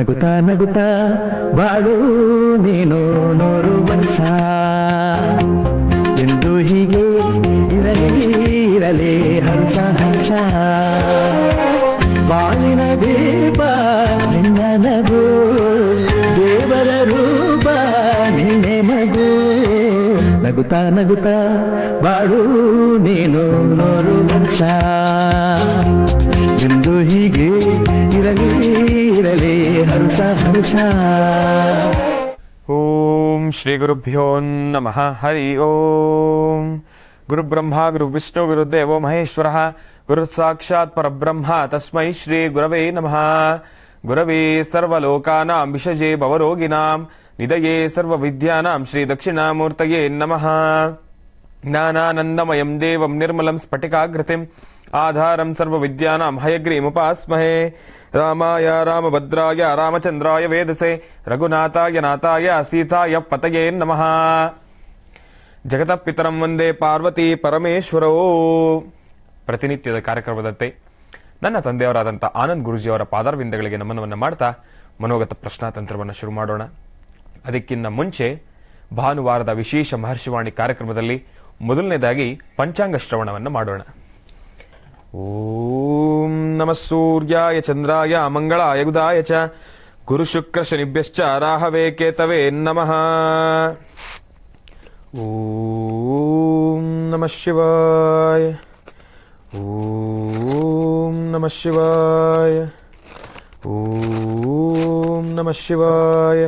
ನಗುತ್ತಾ ನಗುತ್ತಾ ಬಾಳು ನೀನು 100 ವರ್ಷ ಎಂದು ಹೀಗೆ ಇರಲಿ ಇರಲಿ ಹಂಸ ಹಂಸ ಬಾಳಿನ ದೀಪ ನಿನ್ನ ನಗು ದೇವರ ರೂಪ ನಿನ್ನೆ ಮಗು ನಗುತ್ತಾ ನಗುತ್ತಾ ಬಾಳು ನೀನು 100 ವರ್ಷ ಎಂದು ಹೀಗೆ ಇರಲಿ ಇರಲಿ ಹಂಸ ಹಂಸ. ಓಂ ಶ್ರೀ ಗುರುಭ್ಯೋ ನಮಃ. ಹರಿ ಓಂ. ಗುರು ಬ್ರಹ್ಮ ಗುರು ವಿಷ್ಣು ಗುರುದೇವೋ ಮಹೇಶ್ವರಃ ಗುರು ಸಾಕ್ಷಾತ್ ಪರಬ್ರಹ್ಮ ತಸ್ಮೈ ಶ್ರೀ ಗುರವೇ ನಮಃ. ಗುರವೇ ಸರ್ವಲೋಕಾನಾಂ ವಿಷಜೇ ಭವರೋಗಿಣಾಂ ನಿಧಯೇ ಸರ್ವವಿದ್ಯಾನಾಂ ಶ್ರೀ ದಕ್ಷಿಣಾಮೂರ್ತಯೇ ನಮಃ. ಜ್ಞಾನಾನಂದಮಯಂ ದೇವಂ ನಿರ್ಮಲಂ ಸ್ಫಟಿಕಾಕೃತಿಂ ಆಧಾರಂ ಸರ್ವವಿದ್ಯಾನಾಂ ಹಯಗ್ರೀಮುಪಾಸ್ಮಹೇ. ರಾಮಾಯ ರಾಮಭದ್ರಾಯ ರಾಮಚಂದ್ರಾಯ ವೇದಸೆ ರಘುನಾಥಾಯ ನಾಥಾಯ ಸೀತಾಯ ಪತಯೇ ನಮಃ. ಜಗತಃ ಪಿತರಂ ವಂದೇ ಪಾರ್ವತಿ ಪರಮೇಶ್ವರೋ. ಪ್ರತಿನಿತ್ಯದ ಕಾರ್ಯಕ್ರಮದಂತೆ ನನ್ನ ತಂದೆಯವರಾದಂಥ ಆನಂದ್ ಗುರುಜಿಯವರ ಪಾದಾರವಿಂದಗಳಿಗೆ ನಮನವನ್ನು ಮಾಡ್ತಾ ಮನೋಗತ ಪ್ರಶ್ನಾತಂತ್ರವನ್ನು ಶುರು ಮಾಡೋಣ. ಅದಕ್ಕಿಂತ ಮುಂಚೆ ಭಾನುವಾರದ ವಿಶೇಷ ಮಹರ್ಷಿವಾಣಿ ಕಾರ್ಯಕ್ರಮದಲ್ಲಿ ಮೊದಲನೇದಾಗಿ ಪಂಚಾಂಗ ಶ್ರವಣವನ್ನು ಮಾಡೋಣ. ಓಂ ನಮಃ ಸೂರ್ಯಾಯ ಚಂದ್ರಾಯ ಮಂಗಳಾಯ ಬುಧಾಯ ಚ ಗುರು ಶುಕ್ರ ಶನಿಭ್ಯಶ್ಚ ರಾಹವೇ ಕೇತವೇ ನಮಃ. ಓಂ ನಮಃ ಶಿವಾಯ. ಓಂ ನಮಃ ಶಿವಾಯ. ಓಂ ನಮಃ ಶಿವಾಯ.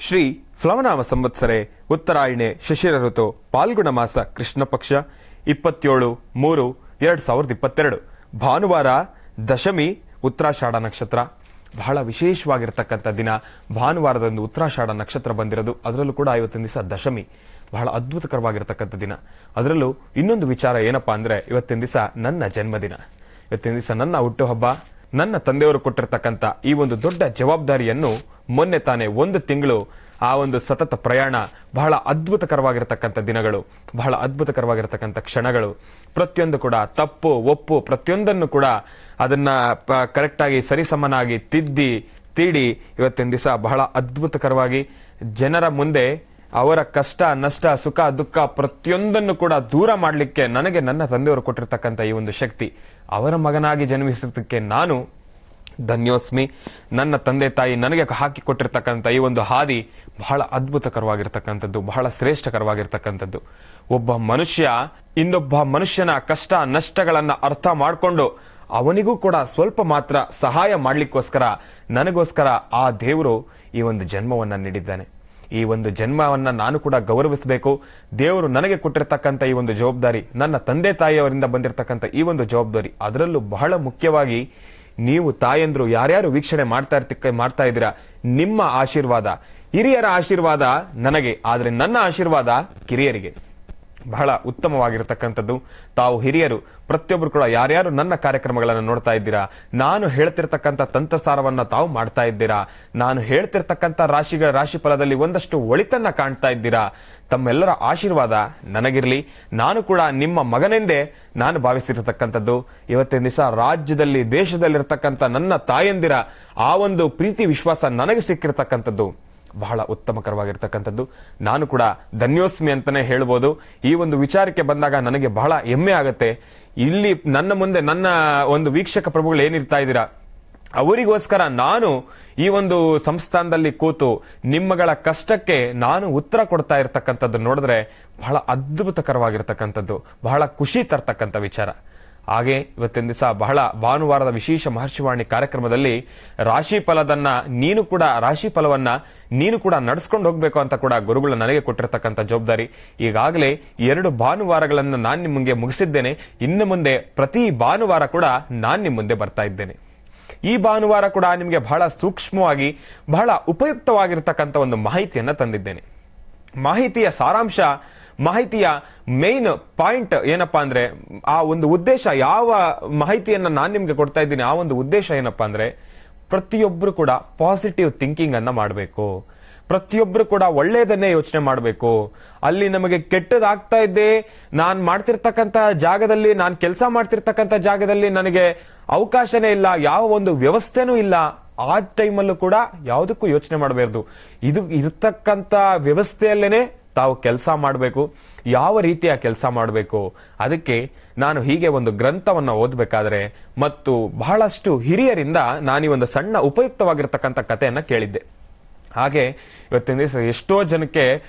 ಶ್ರೀ ಪ್ಲವನಾಮ ಸಂವತ್ಸರೆ ಉತ್ತರಾಯಣೆ ಶಿಶಿರ ಋತು ಪಾಲ್ಗುಣ ಮಾಸ ಕೃಷ್ಣ ಪಕ್ಷ 27/3/2022 ಭಾನುವಾರ ದಶಮಿ ಉತ್ತರಾಷಾಢ ನಕ್ಷತ್ರ. ಬಹಳ ವಿಶೇಷವಾಗಿರ್ತಕ್ಕಂಥ ದಿನ. ಭಾನುವಾರದಂದು ಉತ್ತರಾಷಾಢ ನಕ್ಷತ್ರ ಬಂದಿರೋದು, ಅದರಲ್ಲೂ ಕೂಡ ಇವತ್ತಿನ ದಿವಸ ದಶಮಿ. ಬಹಳ ಅದ್ಭುತಕರವಾಗಿರ್ತಕ್ಕಂಥ ದಿನ. ಅದರಲ್ಲೂ ಇನ್ನೊಂದು ವಿಚಾರ ಏನಪ್ಪಾ ಅಂದ್ರೆ, ಇವತ್ತಿನ ದಿವಸ ನನ್ನ ಜನ್ಮದಿನ. ಇವತ್ತಿನ ದಿವಸ ನನ್ನ ಹುಟ್ಟುಹಬ್ಬ. ನನ್ನ ತಂದೆಯವರು ಕೊಟ್ಟಿರ್ತಕ್ಕಂಥ ಈ ಒಂದು ದೊಡ್ಡ ಜವಾಬ್ದಾರಿಯನ್ನು ಮೊನ್ನೆ ತಾನೇ 1 ತಿಂಗಳು ಆ ಒಂದು ಸತತ ಪ್ರಯಾಣ, ಬಹಳ ಅದ್ಭುತಕರವಾಗಿರ್ತಕ್ಕಂಥ ದಿನಗಳು, ಬಹಳ ಅದ್ಭುತಕರವಾಗಿರ್ತಕ್ಕಂಥ ಕ್ಷಣಗಳು. ಪ್ರತಿಯೊಂದು ಕೂಡ ತಪ್ಪು ಒಪ್ಪು ಪ್ರತಿಯೊಂದನ್ನು ಕೂಡ ಅದನ್ನ ಕರೆಕ್ಟ್ ಆಗಿ ಸರಿಸಮನಾಗಿ ತೀಡಿ ಇವತ್ತಿನ ದಿವಸ ಬಹಳ ಅದ್ಭುತಕರವಾಗಿ ಜನರ ಮುಂದೆ ಅವರ ಕಷ್ಟ ನಷ್ಟ ಸುಖ ದುಃಖ ಪ್ರತಿಯೊಂದನ್ನು ಕೂಡ ದೂರ ಮಾಡಲಿಕ್ಕೆ ನನಗೆ ನನ್ನ ತಂದೆಯವರು ಕೊಟ್ಟಿರ್ತಕ್ಕಂಥ ಈ ಒಂದು ಶಕ್ತಿ, ಅವರ ಮಗನಾಗಿ ಜನ್ಮಿಸೋದಕ್ಕೆ ನಾನು ಧನ್ಯೋಸ್ಮಿ. ನನ್ನ ತಂದೆ ತಾಯಿ ನನಗೆ ಹಾಕಿಕೊಟ್ಟಿರ್ತಕ್ಕಂಥ ಈ ಒಂದು ಹಾದಿ ಬಹಳ ಅದ್ಭುತಕರವಾಗಿರ್ತಕ್ಕಂಥದ್ದು, ಬಹಳ ಶ್ರೇಷ್ಠಕರವಾಗಿರ್ತಕ್ಕಂಥದ್ದು. ಒಬ್ಬ ಮನುಷ್ಯ ಇನ್ನೊಬ್ಬ ಮನುಷ್ಯನ ಕಷ್ಟ ನಷ್ಟಗಳನ್ನ ಅರ್ಥ ಮಾಡಿಕೊಂಡು ಅವನಿಗೂ ಕೂಡ ಸ್ವಲ್ಪ ಮಾತ್ರ ಸಹಾಯ ಮಾಡ್ಲಿಕ್ಕೋಸ್ಕರ ನನಗೋಸ್ಕರ ಆ ದೇವರು ಈ ಒಂದು ಜನ್ಮವನ್ನ ನೀಡಿದ್ದಾನೆ. ಈ ಒಂದು ಜನ್ಮವನ್ನ ನಾನು ಕೂಡ ಗೌರವಿಸಬೇಕು. ದೇವರು ನನಗೆ ಕೊಟ್ಟಿರ್ತಕ್ಕಂಥ ಈ ಒಂದು ಜವಾಬ್ದಾರಿ, ನನ್ನ ತಂದೆ ತಾಯಿಯವರಿಂದ ಬಂದಿರತಕ್ಕಂಥ ಈ ಒಂದು ಜವಾಬ್ದಾರಿ, ಅದರಲ್ಲೂ ಬಹಳ ಮುಖ್ಯವಾಗಿ ನೀವು ತಾಯಂದ್ರು ಯಾರ್ಯಾರು ವೀಕ್ಷಣೆ ಮಾಡ್ತಾ ಇದ್ದೀರಾ, ನಿಮ್ಮ ಆಶೀರ್ವಾದ, ಹಿರಿಯರ ಆಶೀರ್ವಾದ ನನಗೆ, ಆದ್ರೆ ನನ್ನ ಆಶೀರ್ವಾದ ಕಿರಿಯರಿಗೆ. ಬಹಳ ಉತ್ತಮವಾಗಿರತಕ್ಕಂಥದ್ದು. ತಾವು ಹಿರಿಯರು ಪ್ರತಿಯೊಬ್ಬರು ಕೂಡ ಯಾರ್ಯಾರು ನನ್ನ ಕಾರ್ಯಕ್ರಮಗಳನ್ನು ನೋಡ್ತಾ ಇದ್ದೀರಾ, ನಾನು ಹೇಳ್ತಿರ್ತಕ್ಕಂಥ ತಂತ್ರಸಾರವನ್ನ ತಾವು ಮಾಡ್ತಾ ಇದ್ದೀರಾ, ನಾನು ಹೇಳ್ತಿರ್ತಕ್ಕಂಥ ರಾಶಿ ಫಲದಲ್ಲಿ ಒಂದಷ್ಟು ಒಳಿತನ್ನ ಕಾಣ್ತಾ ಇದ್ದೀರಾ, ತಮ್ಮೆಲ್ಲರ ಆಶೀರ್ವಾದ ನನಗಿರ್ಲಿ. ನಾನು ಕೂಡ ನಿಮ್ಮ ಮಗನೆಂದೇ ನಾನು ಭಾವಿಸಿರತಕ್ಕಂಥದ್ದು. ಇವತ್ತಿನ ದಿವಸ ರಾಜ್ಯದಲ್ಲಿ ದೇಶದಲ್ಲಿರ್ತಕ್ಕಂಥ ನನ್ನ ತಾಯಂದಿರ ಆ ಒಂದು ಪ್ರೀತಿ ವಿಶ್ವಾಸ ನನಗೆ ಸಿಕ್ಕಿರ್ತಕ್ಕಂಥದ್ದು ಬಹಳ ಉತ್ತಮಕರವಾಗಿರ್ತಕ್ಕಂಥದ್ದು. ನಾನು ಕೂಡ ಧನ್ಯೋಸ್ಮಿ ಅಂತಾನೆ ಹೇಳ್ಬೋದು. ಈ ಒಂದು ವಿಚಾರಕ್ಕೆ ಬಂದಾಗ ನನಗೆ ಬಹಳ ಹೆಮ್ಮೆ ಆಗುತ್ತೆ. ಇಲ್ಲಿ ನನ್ನ ಮುಂದೆ ನನ್ನ ಒಂದು ವೀಕ್ಷಕ ಪ್ರಭುಗಳು ಏನಿರ್ತಾ ಇದ್ದೀರಾ, ಅವರಿಗೋಸ್ಕರ ನಾನು ಈ ಒಂದು ಸಂಸ್ಥಾನದಲ್ಲಿ ಕೂತು ನಿಮ್ಮಗಳ ಕಷ್ಟಕ್ಕೆ ನಾನು ಉತ್ತರ ಕೊಡ್ತಾ ಇರ್ತಕ್ಕಂಥದ್ದು ನೋಡಿದ್ರೆ ಬಹಳ ಅದ್ಭುತಕರವಾಗಿರ್ತಕ್ಕಂಥದ್ದು, ಬಹಳ ಖುಷಿ ತರ್ತಕ್ಕಂಥ ವಿಚಾರ. ಹಾಗೆ ಇವತ್ತಿನ ದಿವಸ ಬಹಳ ಭಾನುವಾರದ ವಿಶೇಷ ಮಹರ್ಷಿವಾಣಿ ಕಾರ್ಯಕ್ರಮದಲ್ಲಿ ರಾಶಿ ಫಲವನ್ನ ನೀನು ಕೂಡ ನಡೆಸ್ಕೊಂಡು ಹೋಗ್ಬೇಕು ಅಂತ ಕೂಡ ಗುರುಗಳು ನನಗೆ ಕೊಟ್ಟಿರ್ತಕ್ಕಂಥ ಜವಾಬ್ದಾರಿ. ಈಗಾಗಲೇ 2 ಭಾನುವಾರಗಳನ್ನು ನಾನು ನಿಮ್ಮ ಮುಂದೆ ಮುಗಿಸಿದ್ದೇನೆ. ಇನ್ನು ಮುಂದೆ ಪ್ರತಿ ಭಾನುವಾರ ಕೂಡ ನಾನು ನಿಮ್ಮ ಮುಂದೆ ಬರ್ತಾ ಇದ್ದೇನೆ. ಈ ಭಾನುವಾರ ಕೂಡ ನಿಮಗೆ ಬಹಳ ಸೂಕ್ಷ್ಮವಾಗಿ ಬಹಳ ಉಪಯುಕ್ತವಾಗಿರ್ತಕ್ಕಂಥ ಒಂದು ಮಾಹಿತಿಯನ್ನ ತಂದಿದ್ದೇನೆ. ಮಾಹಿತಿಯ ಸಾರಾಂಶ, ಮಾಹಿತಿಯ ಮೇನ್ ಪಾಯಿಂಟ್ ಏನಪ್ಪಾ ಅಂದ್ರೆ, ಆ ಒಂದು ಉದ್ದೇಶ, ಯಾವ ಮಾಹಿತಿಯನ್ನ ನಾನು ನಿಮ್ಗೆ ಕೊಡ್ತಾ ಇದ್ದೀನಿ ಆ ಒಂದು ಉದ್ದೇಶ ಏನಪ್ಪಾ ಅಂದ್ರೆ, ಪ್ರತಿಯೊಬ್ಬರು ಕೂಡ ಪಾಸಿಟಿವ್ ಥಿಂಕಿಂಗ್ ಅನ್ನ ಮಾಡಬೇಕು. ಪ್ರತಿಯೊಬ್ರು ಕೂಡ ಒಳ್ಳೇದನ್ನೇ ಯೋಚನೆ ಮಾಡಬೇಕು. ಅಲ್ಲಿ ನಮಗೆ ಕೆಟ್ಟದಾಗ್ತಾ ಇದ್ದೆ, ನಾನ್ ಮಾಡ್ತಿರ್ತಕ್ಕಂತ ಜಾಗದಲ್ಲಿ, ನಾನ್ ಕೆಲಸ ಮಾಡ್ತಿರ್ತಕ್ಕಂತ ಜಾಗದಲ್ಲಿ ನನಗೆ ಅವಕಾಶನೇ ಇಲ್ಲ, ಯಾವ ಒಂದು ವ್ಯವಸ್ಥೆನೂ ಇಲ್ಲ, ಆ ಟೈಮಲ್ಲೂ ಕೂಡ ಯಾವುದಕ್ಕೂ ಯೋಚನೆ ಮಾಡಬಾರ್ದು. ಇದು ಇರ್ತಕ್ಕಂತ ವ್ಯವಸ್ಥೆಯಲ್ಲೇನೆ ತಾವು ಕೆಲಸ ಮಾಡಬೇಕು. ಯಾವ ರೀತಿಯ ಕೆಲಸ ಮಾಡಬೇಕು, ಅದಕ್ಕೆ ನಾನು ಹೀಗೆ ಒಂದು ಗ್ರಂಥವನ್ನ ಓದಬೇಕಾದ್ರೆ ಮತ್ತು ಬಹಳಷ್ಟು ಹಿರಿಯರಿಂದ ನಾನು ಈ ಒಂದು ಸಣ್ಣ ಉಪಯುಕ್ತವಾಗಿರ್ತಕ್ಕಂಥ ಕಥೆಯನ್ನ ಕೇಳಿದ್ದೆ. ಹಾಗೆ ಇವತ್ತಿನ ದಿವಸ ಎಷ್ಟೋ ಜನಕ್ಕೆ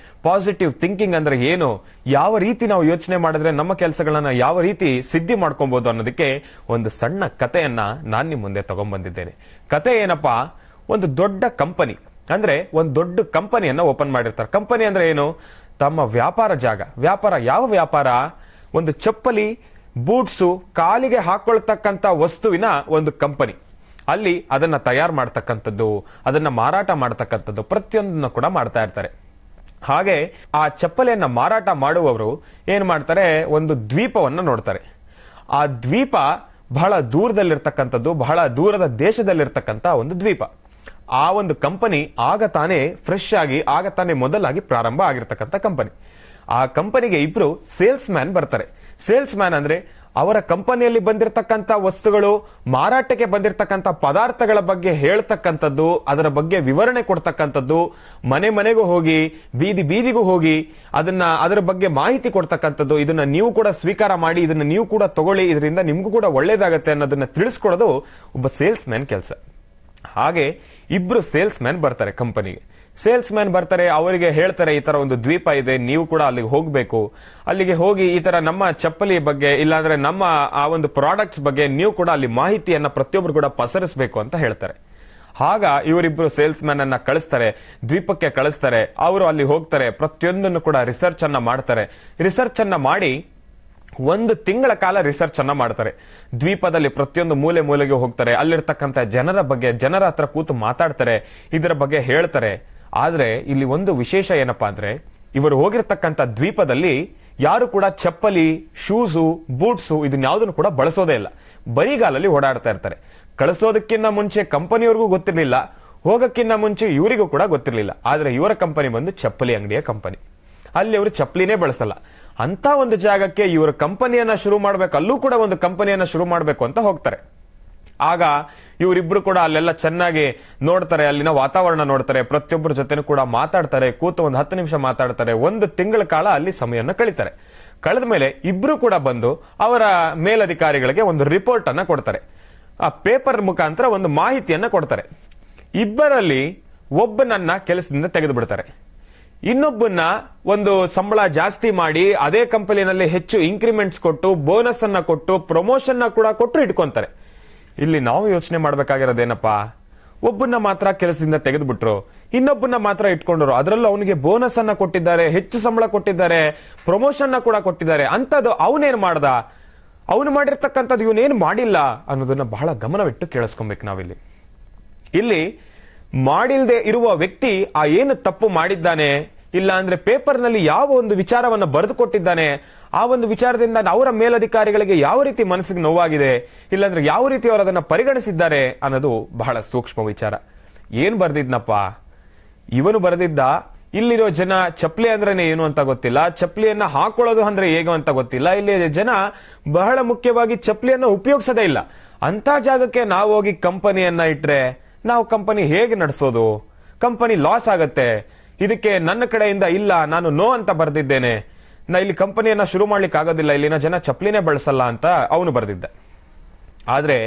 ಪಾಸಿಟಿವ್ ಥಿಂಕಿಂಗ್ ಅಂದ್ರೆ ಏನು, ಯಾವ ರೀತಿ ನಾವು ಯೋಚನೆ ಮಾಡಿದ್ರೆ ನಮ್ಮ ಕೆಲಸಗಳನ್ನ ಯಾವ ರೀತಿ ಸಿದ್ಧಿ ಮಾಡ್ಕೊಬಹುದು ಅನ್ನೋದಕ್ಕೆ ಒಂದು ಸಣ್ಣ ಕಥೆಯನ್ನ ನಾನು ನಿಮ್ಮ ಮುಂದೆ ತಗೊಂಡ್ಬಂದಿದ್ದೇನೆ. ಕತೆ ಏನಪ್ಪಾ, ಒಂದು ದೊಡ್ಡ ಕಂಪನಿ ಅಂದ್ರೆ ಒಂದು ದೊಡ್ಡ ಕಂಪನಿಯನ್ನ ಓಪನ್ ಮಾಡಿರ್ತಾರೆ. ಕಂಪನಿ ಅಂದ್ರೆ ಏನು, ತಮ್ಮ ವ್ಯಾಪಾರ ಜಾಗ. ವ್ಯಾಪಾರ ಯಾವ ವ್ಯಾಪಾರ, ಒಂದು ಚಪ್ಪಲಿ, ಬೂಟ್ಸು, ಕಾಲಿಗೆ ಹಾಕೊಳ್ತಕ್ಕಂತ ವಸ್ತುವಿನ ಒಂದು ಕಂಪನಿ. ಅಲ್ಲಿ ಅದನ್ನ ತಯಾರು ಮಾಡ್ತಕ್ಕಂಥದ್ದು, ಅದನ್ನ ಮಾರಾಟ ಮಾಡ್ತಕ್ಕಂಥದ್ದು, ಪ್ರತಿಯೊಂದನ್ನು ಕೂಡ ಮಾಡ್ತಾ ಇರ್ತಾರೆ. ಹಾಗೆ ಆ ಚಪ್ಪಲಿಯನ್ನ ಮಾರಾಟ ಮಾಡುವವರು ಏನ್ ಮಾಡ್ತಾರೆ, ಒಂದು ದ್ವೀಪವನ್ನ ನೋಡ್ತಾರೆ. ಆ ದ್ವೀಪ ಬಹಳ ದೂರದಲ್ಲಿರ್ತಕ್ಕಂಥದ್ದು, ಬಹಳ ದೂರದ ದೇಶದಲ್ಲಿರ್ತಕ್ಕಂಥ ಒಂದು ದ್ವೀಪ. ಆ ಒಂದು ಕಂಪನಿ ಆಗ ತಾನೇ ಫ್ರೆಶ್ ಆಗಿ, ಆಗ ತಾನೇ ಮೊದಲಾಗಿ ಪ್ರಾರಂಭ ಆಗಿರ್ತಕ್ಕಂಥ ಕಂಪನಿ. ಆ ಕಂಪನಿಗೆ ಇಬ್ರು ಸೇಲ್ಸ್ ಮ್ಯಾನ್ ಬರ್ತಾರೆ. ಸೇಲ್ಸ್ ಮ್ಯಾನ್ ಅಂದ್ರೆ ಅವರ ಕಂಪನಿಯಲ್ಲಿ ಬಂದಿರತಕ್ಕಂತ ವಸ್ತುಗಳು, ಮಾರಾಟಕ್ಕೆ ಬಂದಿರತಕ್ಕಂತ ಪದಾರ್ಥಗಳ ಬಗ್ಗೆ ಹೇಳ್ತಕ್ಕಂಥದ್ದು, ಅದರ ಬಗ್ಗೆ ವಿವರಣೆ ಕೊಡ್ತಕ್ಕಂಥದ್ದು, ಮನೆ ಮನೆಗೂ ಹೋಗಿ, ಬೀದಿ ಬೀದಿಗೂ ಹೋಗಿ ಅದರ ಬಗ್ಗೆ ಮಾಹಿತಿ ಕೊಡ್ತಕ್ಕಂಥದ್ದು, ಇದನ್ನ ನೀವು ಕೂಡ ಸ್ವೀಕಾರ ಮಾಡಿ, ಇದನ್ನ ನೀವು ಕೂಡ ತಗೊಳ್ಳಿ, ಇದರಿಂದ ನಿಮ್ಗೂ ಕೂಡ ಒಳ್ಳೇದಾಗತ್ತೆ ಅನ್ನೋದನ್ನ ತಿಳಿಸ್ಕೊಡೋದು ಒಬ್ಬ ಸೇಲ್ಸ್ ಮ್ಯಾನ್ ಕೆಲಸ. ಹಾಗೆ ಇಬ್ರು ಸೇಲ್ಸ್ ಮ್ಯಾನ್ ಬರ್ತಾರೆ ಕಂಪನಿಗೆ. ಸೇಲ್ಸ್ ಮ್ಯಾನ್ ಬರ್ತಾರೆ, ಅವರಿಗೆ ಹೇಳ್ತಾರೆ ಈ ತರ ಒಂದು ದ್ವೀಪ ಇದೆ, ನೀವು ಕೂಡ ಅಲ್ಲಿಗೆ ಹೋಗ್ಬೇಕು, ಅಲ್ಲಿಗೆ ಹೋಗಿ ಈ ತರ ನಮ್ಮ ಚಪ್ಪಲಿ ಬಗ್ಗೆ, ಇಲ್ಲಾಂದ್ರೆ ನಮ್ಮ ಆ ಒಂದು ಪ್ರಾಡಕ್ಟ್ಸ್ ಬಗ್ಗೆ ನೀವು ಕೂಡ ಅಲ್ಲಿ ಮಾಹಿತಿಯನ್ನ ಪ್ರತಿಯೊಬ್ರು ಕೂಡ ಪಸರಿಸಬೇಕು ಅಂತ ಹೇಳ್ತಾರೆ. ಆಗ ಇವರಿಬ್ರು ಸೇಲ್ಸ್ ಮ್ಯಾನ್ ಅನ್ನ ಕಳಿಸ್ತಾರೆ, ದ್ವೀಪಕ್ಕೆ ಕಳಿಸ್ತಾರೆ. ಅವರು ಅಲ್ಲಿ ಹೋಗ್ತಾರೆ, ಪ್ರತಿಯೊಂದನ್ನು ಕೂಡ ರಿಸರ್ಚ್ ಅನ್ನ ಮಾಡ್ತಾರೆ. ರಿಸರ್ಚ್ ಅನ್ನ ಮಾಡಿ 1 ತಿಂಗಳ ಕಾಲ ರಿಸರ್ಚ್ ಅನ್ನ ಮಾಡ್ತಾರೆ. ದ್ವೀಪದಲ್ಲಿ ಪ್ರತಿಯೊಂದು ಮೂಲೆ ಮೂಲೆಗೆ ಹೋಗ್ತಾರೆ, ಅಲ್ಲಿರ್ತಕ್ಕಂಥ ಜನರ ಬಗ್ಗೆ, ಜನರ ಹತ್ರ ಕೂತು ಮಾತಾಡ್ತಾರೆ, ಇದರ ಬಗ್ಗೆ ಹೇಳ್ತಾರೆ. ಆದ್ರೆ ಇಲ್ಲಿ ಒಂದು ವಿಶೇಷ ಏನಪ್ಪಾ ಅಂದ್ರೆ, ಇವರು ಹೋಗಿರ್ತಕ್ಕಂಥ ದ್ವೀಪದಲ್ಲಿ ಯಾರು ಕೂಡ ಚಪ್ಪಲಿ, ಶೂಸು, ಬೂಟ್ಸು ಇದನ್ಯಾವುದನ್ನು ಕೂಡ ಬಳಸೋದೇ ಇಲ್ಲ. ಬರಿಗಾಲಲ್ಲಿ ಓಡಾಡ್ತಾ ಇರ್ತಾರೆ. ಕಳಿಸೋದಕ್ಕಿಂತ ಮುಂಚೆ ಕಂಪನಿಯವ್ರಿಗೂ ಗೊತ್ತಿರ್ಲಿಲ್ಲ, ಹೋಗಕ್ಕಿಂತ ಮುಂಚೆ ಇವರಿಗೂ ಕೂಡ ಗೊತ್ತಿರ್ಲಿಲ್ಲ. ಆದ್ರೆ ಇವರ ಕಂಪನಿ ಬಂದು ಚಪ್ಪಲಿ ಅಂಗಡಿಯ ಕಂಪನಿ. ಅಲ್ಲಿ ಅವರು ಚಪ್ಪಲಿನೇ ಬಳಸಲ್ಲ. ಅಂತ ಒಂದು ಜಾಗಕ್ಕೆ ಇವರ ಕಂಪನಿಯನ್ನ ಶುರು ಮಾಡ್ಬೇಕು, ಅಲ್ಲೂ ಕೂಡ ಒಂದು ಕಂಪನಿಯನ್ನ ಶುರು ಮಾಡ್ಬೇಕು ಅಂತ ಹೋಗ್ತಾರೆ. ಆಗ ಇವರಿಬ್ರು ಕೂಡ ಅಲ್ಲೆಲ್ಲ ಚೆನ್ನಾಗಿ ನೋಡ್ತಾರೆ, ಅಲ್ಲಿನ ವಾತಾವರಣ ನೋಡ್ತಾರೆ, ಪ್ರತಿಯೊಬ್ಬರ ಜೊತೆನೂ ಕೂಡ ಮಾತಾಡ್ತಾರೆ, ಕೂತು ಒಂದು 10 ನಿಮಿಷ ಮಾತಾಡ್ತಾರೆ. 1 ತಿಂಗಳ ಕಾಲ ಅಲ್ಲಿ ಸಮಯವನ್ನು ಕಳೀತಾರೆ. ಕಳೆದ ಮೇಲೆ ಇಬ್ರು ಕೂಡ ಬಂದು ಅವರ ಮೇಲಧಿಕಾರಿಗಳಿಗೆ ಒಂದು ರಿಪೋರ್ಟ್ ಅನ್ನ ಕೊಡ್ತಾರೆ. ಆ ಪೇಪರ್ ಮುಖಾಂತರ ಒಂದು ಮಾಹಿತಿಯನ್ನ ಕೊಡ್ತಾರೆ. ಇಬ್ಬರಲ್ಲಿ ಒಬ್ಬನನ್ನ ಕೆಲಸದಿಂದ ತೆಗೆದು ಬಿಡ್ತಾರೆ, ಇನ್ನೊಬ್ಬನ್ನ ಒಂದು ಸಂಬಳ ಜಾಸ್ತಿ ಮಾಡಿ ಅದೇ ಕಂಪನಿಯಲ್ಲಿ ಹೆಚ್ಚು ಇನ್ಕ್ರಿಮೆಂಟ್ಸ್ ಕೊಟ್ಟು, ಬೋನಸ್ ಅನ್ನ ಕೊಟ್ಟು, ಪ್ರಮೋಷನ್ ಕೂಡ ಕೊಟ್ಟು ಇಟ್ಕೊಂತಾರೆ. ಇಲ್ಲಿ ನಾವು ಯೋಚನೆ ಮಾಡ್ಬೇಕಾಗಿರೋದೇನಪ್ಪಾ, ಒಬ್ಬನ್ನ ಮಾತ್ರ ಕೆಲಸದಿಂದ ತೆಗೆದುಬಿಟ್ರು, ಇನ್ನೊಬ್ಬನ್ನ ಮಾತ್ರ ಇಟ್ಕೊಂಡ್ರು. ಅದರಲ್ಲೂ ಅವನಿಗೆ ಬೋನಸ್ ಅನ್ನ ಕೊಟ್ಟಿದ್ದಾರೆ, ಹೆಚ್ಚು ಸಂಬಳ ಕೊಟ್ಟಿದ್ದಾರೆ, ಪ್ರಮೋಷನ್ ಕೂಡ ಕೊಟ್ಟಿದ್ದಾರೆ. ಅಂತದ್ದು ಅವನೇನ್ ಮಾಡ್ದ, ಅವನು ಮಾಡಿರ್ತಕ್ಕಂಥದ್ದು ಇವನೇನು ಮಾಡಿಲ್ಲ ಅನ್ನೋದನ್ನ ಬಹಳ ಗಮನವಿಟ್ಟು ಕೇಳಿಸ್ಕೊಬೇಕು ನಾವಿಲ್ಲಿ. ಇಲ್ಲಿ ಮಾಡಿಲ್ದೆ ಇರುವ ವ್ಯಕ್ತಿ ಆ ಏನು ತಪ್ಪು ಮಾಡಿದ್ದಾನೆ, ಇಲ್ಲ ಅಂದ್ರೆ ಪೇಪರ್ ನಲ್ಲಿ ಯಾವ ಒಂದು ವಿಚಾರವನ್ನು ಬರೆದು ಕೊಟ್ಟಿದ್ದಾನೆ, ಆ ಒಂದು ವಿಚಾರದಿಂದ ಅವರ ಮೇಲಧಿಕಾರಿಗಳಿಗೆ ಯಾವ ರೀತಿ ಮನಸ್ಸಿಗೆ ನೋವಾಗಿದೆ, ಇಲ್ಲಾಂದ್ರೆ ಯಾವ ರೀತಿ ಅವರು ಅದನ್ನ ಪರಿಗಣಿಸಿದ್ದಾರೆ ಅನ್ನೋದು ಬಹಳ ಸೂಕ್ಷ್ಮ ವಿಚಾರ. ಏನ್ ಬರ್ದಿದ್ನಪ್ಪ ಇವನು, ಬರೆದಿದ್ದ ಇಲ್ಲಿರೋ ಜನ ಚಪ್ಪಲಿ ಅಂದ್ರೇನೆ ಏನು ಅಂತ ಗೊತ್ತಿಲ್ಲ, ಚಪ್ಪಲಿಯನ್ನ ಹಾಕೊಳ್ಳೋದು ಅಂದ್ರೆ ಹೇಗೋ ಅಂತ ಗೊತ್ತಿಲ್ಲ, ಇಲ್ಲಿ ಜನ ಬಹಳ ಮುಖ್ಯವಾಗಿ ಚಪ್ಪಲಿಯನ್ನ ಉಪಯೋಗಿಸೋದೇ ಇಲ್ಲ. ಅಂತ ಜಾಗಕ್ಕೆ ನಾವು ಹೋಗಿ ಕಂಪನಿಯನ್ನ ಇಟ್ರೆ ನಾವು ಕಂಪನಿ ಹೇಗೆ ನಡೆಸೋದು, ಕಂಪನಿ ಲಾಸ್ ಆಗತ್ತೆ, ಇದಕ್ಕೆ ನನ್ನ ಕಡೆಯಿಂದ ಇಲ್ಲ, ನಾನು ನೋ ಅಂತ ಬರ್ದಿದ್ದೇನೆ, ನಾ ಇಲ್ಲಿ ಕಂಪನಿಯನ್ನ ಶುರು ಮಾಡ್ಲಿಕ್ಕೆ ಆಗೋದಿಲ್ಲ, ಇಲ್ಲಿನ ಜನ ಚಪ್ಪಲಿನೇ ಬಳಸಲ್ಲ ಅಂತ ಅವನು ಬರ್ದಿದ್ದ. ಆದ್ರೆ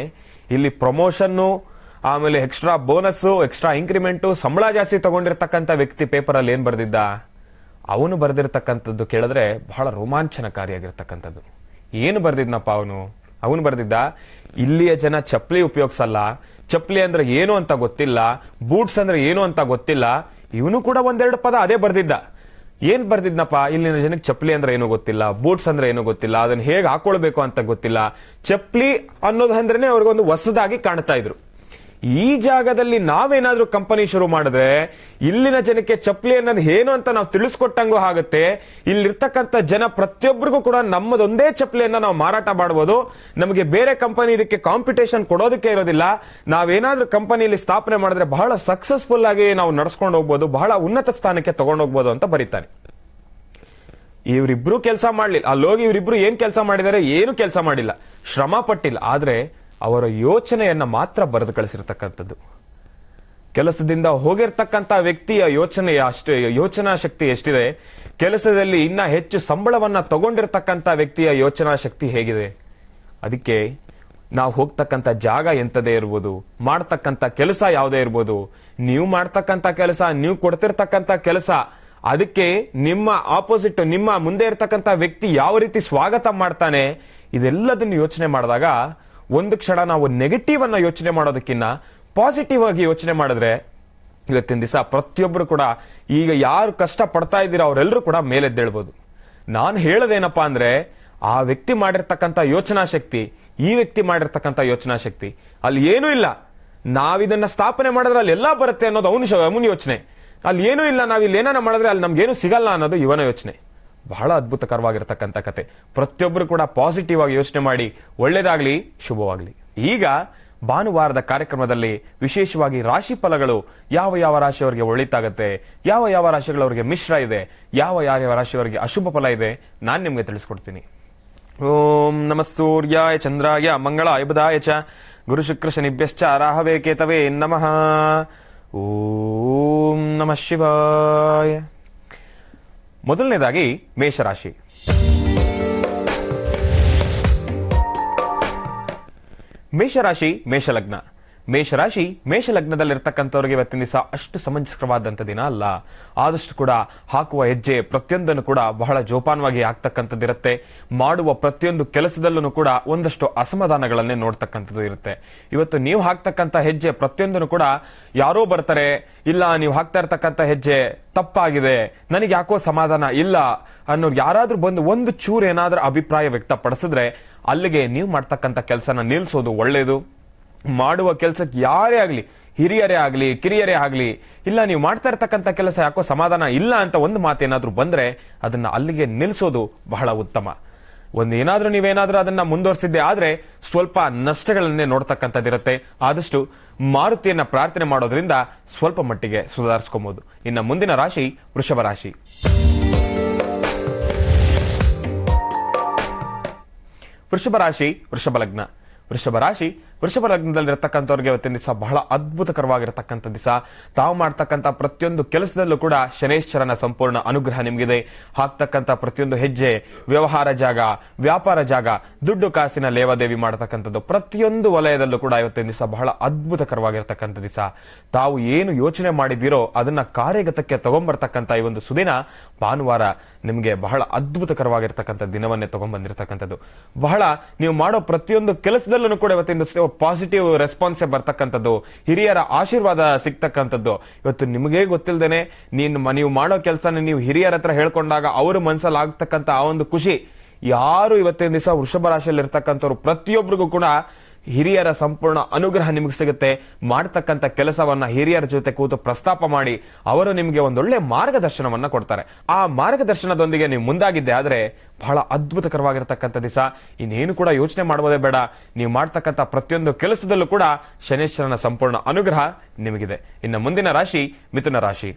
ಇಲ್ಲಿ ಪ್ರಮೋಷನ್ನು, ಆಮೇಲೆ ಎಕ್ಸ್ಟ್ರಾ ಬೋನಸ್, ಎಕ್ಸ್ಟ್ರಾ ಇನ್ಕ್ರಿಮೆಂಟ್, ಸಂಬಳ ಜಾಸ್ತಿ ತಗೊಂಡಿರ್ತಕ್ಕಂಥ ವ್ಯಕ್ತಿ ಪೇಪರ್ ಅಲ್ಲಿ ಏನ್ ಬರ್ದಿದ್ದ, ಅವನು ಬರ್ದಿರ್ತಕ್ಕಂಥದ್ದು ಕೇಳಿದ್ರೆ ಬಹಳ ರೋಮಾಂಚನಕಾರಿಯಾಗಿರ್ತಕ್ಕಂಥದ್ದು. ಏನು ಬರ್ದಿದ್ನಪ್ಪ ಅವನು ಬರ್ದಿದ್ದ, ಇಲ್ಲಿಯ ಜನ ಚಪ್ಪಲಿ ಉಪಯೋಗಿಸಲ್ಲ, ಚಪ್ಪಲಿ ಅಂದ್ರೆ ಏನು ಅಂತ ಗೊತ್ತಿಲ್ಲ, ಬೂಟ್ಸ್ ಅಂದ್ರೆ ಏನು ಅಂತ ಗೊತ್ತಿಲ್ಲ. ಇವನು ಕೂಡ 1-2 ಪದ ಅದೇ ಬರ್ದಿದ್ದ. ಏನ್ ಬರ್ದಿದ್ನಪ್ಪ, ಇಲ್ಲಿನ ಜನಕ್ಕೆ ಚಪ್ಪಲಿ ಅಂದ್ರೆ ಏನು ಗೊತ್ತಿಲ್ಲ, ಬೂಟ್ಸ್ ಅಂದ್ರೆ ಏನು ಗೊತ್ತಿಲ್ಲ, ಅದನ್ನ ಹೇಗೆ ಹಾಕೊಳ್ಬೇಕು ಅಂತ ಗೊತ್ತಿಲ್ಲ, ಚಪ್ಪಲಿ ಅನ್ನೋದಂದ್ರೇನೆ ಅವ್ರಿಗೊಂದು ಹೊಸದಾಗಿ ಕಾಣ್ತಾ ಇದ್ರು. ಈ ಜಾಗದಲ್ಲಿ ನಾವೇನಾದ್ರೂ ಕಂಪನಿ ಶುರು ಮಾಡಿದ್ರೆ ಇಲ್ಲಿನ ಜನಕ್ಕೆ ಚಪ್ಪಲಿ ಅನ್ನೋದು ಏನು ಅಂತ ನಾವು ತಿಳಿಸ್ಕೊಟ್ಟಂಗೂ ಆಗುತ್ತೆ. ಇಲ್ಲಿರ್ತಕ್ಕಂಥ ಜನ ಪ್ರತಿಯೊಬ್ಬರಿಗೂ ಕೂಡ ನಮ್ಮದೊಂದೇ ಚಪ್ಪಲಿಯನ್ನ ನಾವು ಮಾರಾಟ ಮಾಡಬಹುದು. ನಮಗೆ ಬೇರೆ ಕಂಪನಿ ಇದಕ್ಕೆ ಕಾಂಪಿಟೇಷನ್ ಕೊಡೋದಕ್ಕೆ ಇರೋದಿಲ್ಲ. ನಾವೇನಾದ್ರೂ ಕಂಪನಿಯಲ್ಲಿ ಸ್ಥಾಪನೆ ಮಾಡಿದ್ರೆ ಬಹಳ ಸಕ್ಸಸ್ಫುಲ್ ಆಗಿ ನಾವು ನಡ್ಸ್ಕೊಂಡು ಹೋಗ್ಬೋದು, ಬಹಳ ಉನ್ನತ ಸ್ಥಾನಕ್ಕೆ ತಗೊಂಡೋಗ್ಬೋದು ಅಂತ ಬರೀತಾನೆ. ಇವರಿಬ್ರು ಕೆಲಸ ಮಾಡ್ಲಿಲ್ಲ, ಅಲ್ಲೋಗಿ ಇವರಿಬ್ರು ಏನ್ ಕೆಲಸ ಮಾಡಿದ್ದಾರೆ, ಏನು ಕೆಲಸ ಮಾಡಿಲ್ಲ, ಶ್ರಮ ಪಟ್ಟಿಲ್ಲ. ಆದ್ರೆ ಅವರ ಯೋಚನೆಯನ್ನ ಮಾತ್ರ ಬರೆದು ಕಳಿಸಿರ್ತಕ್ಕಂಥದ್ದು. ಕೆಲಸದಿಂದ ಹೋಗಿರ್ತಕ್ಕಂಥ ವ್ಯಕ್ತಿಯ ಯೋಚನಾ ಶಕ್ತಿ ಎಷ್ಟಿದೆ, ಕೆಲಸದಲ್ಲಿ ಇನ್ನ ಹೆಚ್ಚು ಸಂಬಳವನ್ನ ತಗೊಂಡಿರ್ತಕ್ಕಂಥ ವ್ಯಕ್ತಿಯ ಯೋಚನಾ ಶಕ್ತಿ ಹೇಗಿದೆ. ಅದಕ್ಕೆ ನಾವು ಹೋಗ್ತಕ್ಕಂಥ ಜಾಗ ಎಂತದೇ ಇರ್ಬೋದು, ಮಾಡ್ತಕ್ಕಂಥ ಕೆಲಸ ಯಾವುದೇ ಇರ್ಬೋದು, ನೀವು ಮಾಡ್ತಕ್ಕಂಥ ಕೆಲಸ, ನೀವು ಕೊಡ್ತಿರ್ತಕ್ಕಂಥ ಕೆಲಸ, ಅದಕ್ಕೆ ನಿಮ್ಮ ಆಪೋಸಿಟ್, ನಿಮ್ಮ ಮುಂದೆ ಇರ್ತಕ್ಕಂಥ ವ್ಯಕ್ತಿ ಯಾವ ರೀತಿ ಸ್ವಾಗತ ಮಾಡ್ತಾನೆ, ಇದೆಲ್ಲದನ್ನು ಯೋಚನೆ ಮಾಡಿದಾಗ ಒಂದು ಕ್ಷಣ ನಾವು ನೆಗೆಟಿವ್ ಅನ್ನ ಯೋಚನೆ ಮಾಡೋದಕ್ಕಿಂತ ಪಾಸಿಟಿವ್ ಆಗಿ ಯೋಚನೆ ಮಾಡಿದ್ರೆ ಇವತ್ತಿನ ದಿವಸ ಪ್ರತಿಯೊಬ್ಬರು ಕೂಡ, ಈಗ ಯಾರು ಕಷ್ಟ ಪಡ್ತಾ ಇದ್ದೀರಾ ಅವರೆಲ್ಲರೂ ಕೂಡ ಮೇಲೆದ್ದೇಳ್ಬೋದು. ನಾನು ಹೇಳೋದೇನಪ್ಪಾ ಅಂದ್ರೆ, ಆ ವ್ಯಕ್ತಿ ಮಾಡಿರ್ತಕ್ಕಂಥ ಯೋಚನಾ ಶಕ್ತಿ, ಈ ವ್ಯಕ್ತಿ ಮಾಡಿರ್ತಕ್ಕಂಥ ಯೋಚನಾ ಶಕ್ತಿ, ಅಲ್ಲಿ ಏನೂ ಇಲ್ಲ, ನಾವಿದನ್ನ ಸ್ಥಾಪನೆ ಮಾಡಿದ್ರೆ ಅಲ್ಲಿ ಎಲ್ಲಾ ಬರುತ್ತೆ ಅನ್ನೋದು ಅವನ ಯೋಚನೆ. ಅಲ್ಲಿ ಏನೂ ಇಲ್ಲ, ನಾವಿಲ್ಲಿ ಏನಾನ ಮಾಡಿದ್ರೆ ಅಲ್ಲಿ ನಮ್ಗೇನು ಸಿಗಲ್ಲ ಅನ್ನೋದು ಇವನ ಯೋಚನೆ. ಬಹಳ ಅದ್ಭುತಕರವಾಗಿರ್ತಕ್ಕಂಥ ಕತೆ. ಪ್ರತಿಯೊಬ್ಬರು ಕೂಡ ಪಾಸಿಟಿವ್ ಆಗಿ ಯೋಚನೆ ಮಾಡಿ, ಒಳ್ಳೇದಾಗ್ಲಿ, ಶುಭವಾಗ್ಲಿ. ಈಗ ಭಾನುವಾರದ ಕಾರ್ಯಕ್ರಮದಲ್ಲಿ ವಿಶೇಷವಾಗಿ ರಾಶಿ ಫಲಗಳು, ಯಾವ ಯಾವ ರಾಶಿಯವರಿಗೆ ಒಳಿತಾಗತ್ತೆ, ಯಾವ ಯಾವ ರಾಶಿಗಳವರಿಗೆ ಮಿಶ್ರ ಇದೆ, ಯಾವ ಯಾವ ರಾಶಿಯವರಿಗೆ ಅಶುಭ ಫಲ ಇದೆ, ನಾನು ನಿಮ್ಗೆ ತಿಳಿಸ್ಕೊಡ್ತೀನಿ. ಓಂ ನಮಃ ಸೂರ್ಯಾಯ ಚಂದ್ರಾಯ ಮಂಗಳಾಯ ಬುಧಾಯ ಚ ಗುರು ಶುಕ್ರ ಶನಿಭ್ಯಶ್ಚ ರಾಹವೇ ಕೇತವೇ ನಮಃ. ಓಂ ನಮಃ ಶಿವಾಯ. ಮೊದಲನೇದಾಗಿ ಮೇಷರಾಶಿ. ಮೇಷರಾಶಿ ಮೇಷಲಗ್ನ. ಮೇಷರಾಶಿ ಮೇಷಲಗ್ನದಲ್ಲಿರ್ತಕ್ಕಂಥವ್ರಿಗೆ ಇವತ್ತಿನ ದಿವಸ ಅಷ್ಟು ಸಮಂಜಸವಾದಂಥ ದಿನ ಅಲ್ಲ. ಆದಷ್ಟು ಕೂಡ ಹಾಕುವ ಹೆಜ್ಜೆ ಪ್ರತಿಯೊಂದನ್ನು ಕೂಡ ಬಹಳ ಜೋಪಾನವಾಗಿ ಆಗ್ತಕ್ಕಂಥದ್ದಿರುತ್ತೆ. ಮಾಡುವ ಪ್ರತಿಯೊಂದು ಕೆಲಸದಲ್ಲೂ ಕೂಡ ಒಂದಷ್ಟು ಅಸಮಾಧಾನಗಳನ್ನೇ ನೋಡ್ತಕ್ಕಂಥದ್ದು ಇರುತ್ತೆ. ಇವತ್ತು ನೀವು ಹಾಕ್ತಕ್ಕಂಥ ಹೆಜ್ಜೆ ಪ್ರತಿಯೊಂದನ್ನು ಕೂಡ ಯಾರೋ ಬರ್ತಾರೆ, ಇಲ್ಲ ನೀವು ಹಾಕ್ತಾ ಇರ್ತಕ್ಕಂಥ ಹೆಜ್ಜೆ ತಪ್ಪಾಗಿದೆ, ನನಗೆ ಯಾಕೋ ಸಮಾಧಾನ ಇಲ್ಲ ಅನ್ನೋರು ಯಾರಾದ್ರೂ ಬಂದು ಒಂದು ಚೂರು ಏನಾದ್ರೂ ಅಭಿಪ್ರಾಯ ವ್ಯಕ್ತಪಡಿಸಿದ್ರೆ ಅಲ್ಲಿಗೆ ನೀವು ಮಾಡ್ತಕ್ಕಂಥ ಕೆಲಸನ ನಿಲ್ಸೋದು ಒಳ್ಳೇದು. ಮಾಡುವ ಕೆಲಸಕ್ಕೆ ಯಾರೇ ಆಗ್ಲಿ, ಹಿರಿಯರೇ ಆಗ್ಲಿ, ಕಿರಿಯರೇ ಆಗ್ಲಿ, ಇಲ್ಲ ನೀವು ಮಾಡ್ತಾ ಇರ್ತಕ್ಕಂಥ ಕೆಲಸ ಯಾಕೋ ಸಮಾಧಾನ ಇಲ್ಲ ಅಂತ ಒಂದು ಮಾತೇನಾದ್ರೂ ಬಂದ್ರೆ ಅದನ್ನ ಅಲ್ಲಿಗೆ ನಿಲ್ಸೋದು ಬಹಳ ಉತ್ತಮ. ಏನಾದ್ರೂ ನೀವೇನಾದ್ರೂ ಅದನ್ನ ಮುಂದುವರಿಸಿದ್ದೆ ಆದ್ರೆ ಸ್ವಲ್ಪ ನಷ್ಟಗಳನ್ನೇ ನೋಡ್ತಕ್ಕಂಥದ್ದಿರುತ್ತೆ. ಆದಷ್ಟು ಮಾರುತಿಯನ್ನ ಪ್ರಾರ್ಥನೆ ಮಾಡೋದ್ರಿಂದ ಸ್ವಲ್ಪ ಮಟ್ಟಿಗೆ ಸುಧಾರಿಸ್ಕೊಬಹುದು. ಇನ್ನು ಮುಂದಿನ ರಾಶಿ ವೃಷಭ ರಾಶಿ. ವೃಷಭ ರಾಶಿ ವೃಷಭ ಲಗ್ನ. ವೃಷಭ ರಾಶಿ ವೃಷಭ ಲಗ್ನದಲ್ಲಿರ್ತಕ್ಕಂಥವ್ರಿಗೆ ಇವತ್ತಿನ ದಿವಸ ಬಹಳ ಅದ್ಭುತಕರವಾಗಿರತಕ್ಕಂಥ ದಿವಸ. ತಾವು ಮಾಡ್ತಕ್ಕಂಥ ಪ್ರತಿಯೊಂದು ಕೆಲಸದಲ್ಲೂ ಕೂಡ ಶನೇಶ್ವರನ ಸಂಪೂರ್ಣ ಅನುಗ್ರಹ ನಿಮಗಿದೆ. ಹಾಕ್ತಕ್ಕಂಥ ಪ್ರತಿಯೊಂದು ಹೆಜ್ಜೆ, ವ್ಯವಹಾರ ಜಾಗ, ವ್ಯಾಪಾರ ಜಾಗ, ದುಡ್ಡು ಕಾಸಿನ ಲೇವಾದೇವಿ ಮಾಡತಕ್ಕಂಥದ್ದು ಪ್ರತಿಯೊಂದು ವಲಯದಲ್ಲೂ ಕೂಡ ಇವತ್ತಿನ ದಿವಸ ಬಹಳ ಅದ್ಭುತಕರವಾಗಿರ್ತಕ್ಕಂಥ ದಿವಸ. ತಾವು ಏನು ಯೋಚನೆ ಮಾಡಿದ್ದೀರೋ ಅದನ್ನ ಕಾರ್ಯಗತಕ್ಕೆ ತಗೊಂಡ್ಬರ್ತಕ್ಕಂಥ ಈ ಒಂದು ಸುದಿನ ಭಾನುವಾರ ನಿಮಗೆ ಬಹಳ ಅದ್ಭುತಕರವಾಗಿರ್ತಕ್ಕಂಥ ದಿನವನ್ನೇ ತಗೊಂಡ್ಬಂದಿರತಕ್ಕಂಥದ್ದು. ಬಹಳ ನೀವು ಮಾಡೋ ಪ್ರತಿಯೊಂದು ಕೆಲಸದಲ್ಲೂ ಕೂಡ ಇವತ್ತಿನ ಪಾಸಿಟಿವ್ ರೆಸ್ಪಾನ್ಸ್ ಬರ್ತಕ್ಕಂಥದ್ದು, ಹಿರಿಯರ ಆಶೀರ್ವಾದ ಸಿಗ್ತಕ್ಕಂಥದ್ದು. ಇವತ್ತು ನಿಮಗೆ ಗೊತ್ತಿಲ್ಲದೇನೆ ನೀವು ಮಾಡೋ ಕೆಲಸನ ನೀವು ಹಿರಿಯರ ಹತ್ರ ಹೇಳ್ಕೊಂಡಾಗ ಅವ್ರ ಮನಸ್ಸಲ್ಲಿ ಆಗ್ತಕ್ಕಂಥ ಆ ಒಂದು ಖುಷಿ, ಯಾರು ಇವತ್ತಿನ ದಿವಸ ವೃಷಭ ರಾಶಿಯಲ್ಲಿ ಇರ್ತಕ್ಕಂಥವ್ರು ಪ್ರತಿಯೊಬ್ಬರಿಗೂ ಕೂಡ ಹಿರಿಯರ ಸಂಪೂರ್ಣ ಅನುಗ್ರಹ ನಿಮಗೆ ಸಿಗುತ್ತೆ. ಮಾಡ್ತಕ್ಕಂಥ ಕೆಲಸವನ್ನ ಹಿರಿಯರ ಜೊತೆ ಕೂತು ಪ್ರಸ್ತಾಪ ಮಾಡಿ ಅವರು ನಿಮಗೆ ಒಂದೊಳ್ಳೆ ಮಾರ್ಗದರ್ಶನವನ್ನ ಕೊಡ್ತಾರೆ. ಆ ಮಾರ್ಗದರ್ಶನದೊಂದಿಗೆ ನೀವು ಮುಂದಾಗಿದ್ದೆ ಆದ್ರೆ ಬಹಳ ಅದ್ಭುತಕರವಾಗಿರ್ತಕ್ಕಂಥ ದಿವಸ. ಇನ್ನೇನು ಕೂಡ ಯೋಚನೆ ಮಾಡೋದೇ ಬೇಡ. ನೀವು ಮಾಡ್ತಕ್ಕಂಥ ಪ್ರತಿಯೊಂದು ಕೆಲಸದಲ್ಲೂ ಕೂಡ ಶನೇಶ್ವರನ ಸಂಪೂರ್ಣ ಅನುಗ್ರಹ ನಿಮಗಿದೆ. ಇನ್ನು ಮುಂದಿನ ರಾಶಿ ಮಿಥುನ ರಾಶಿ.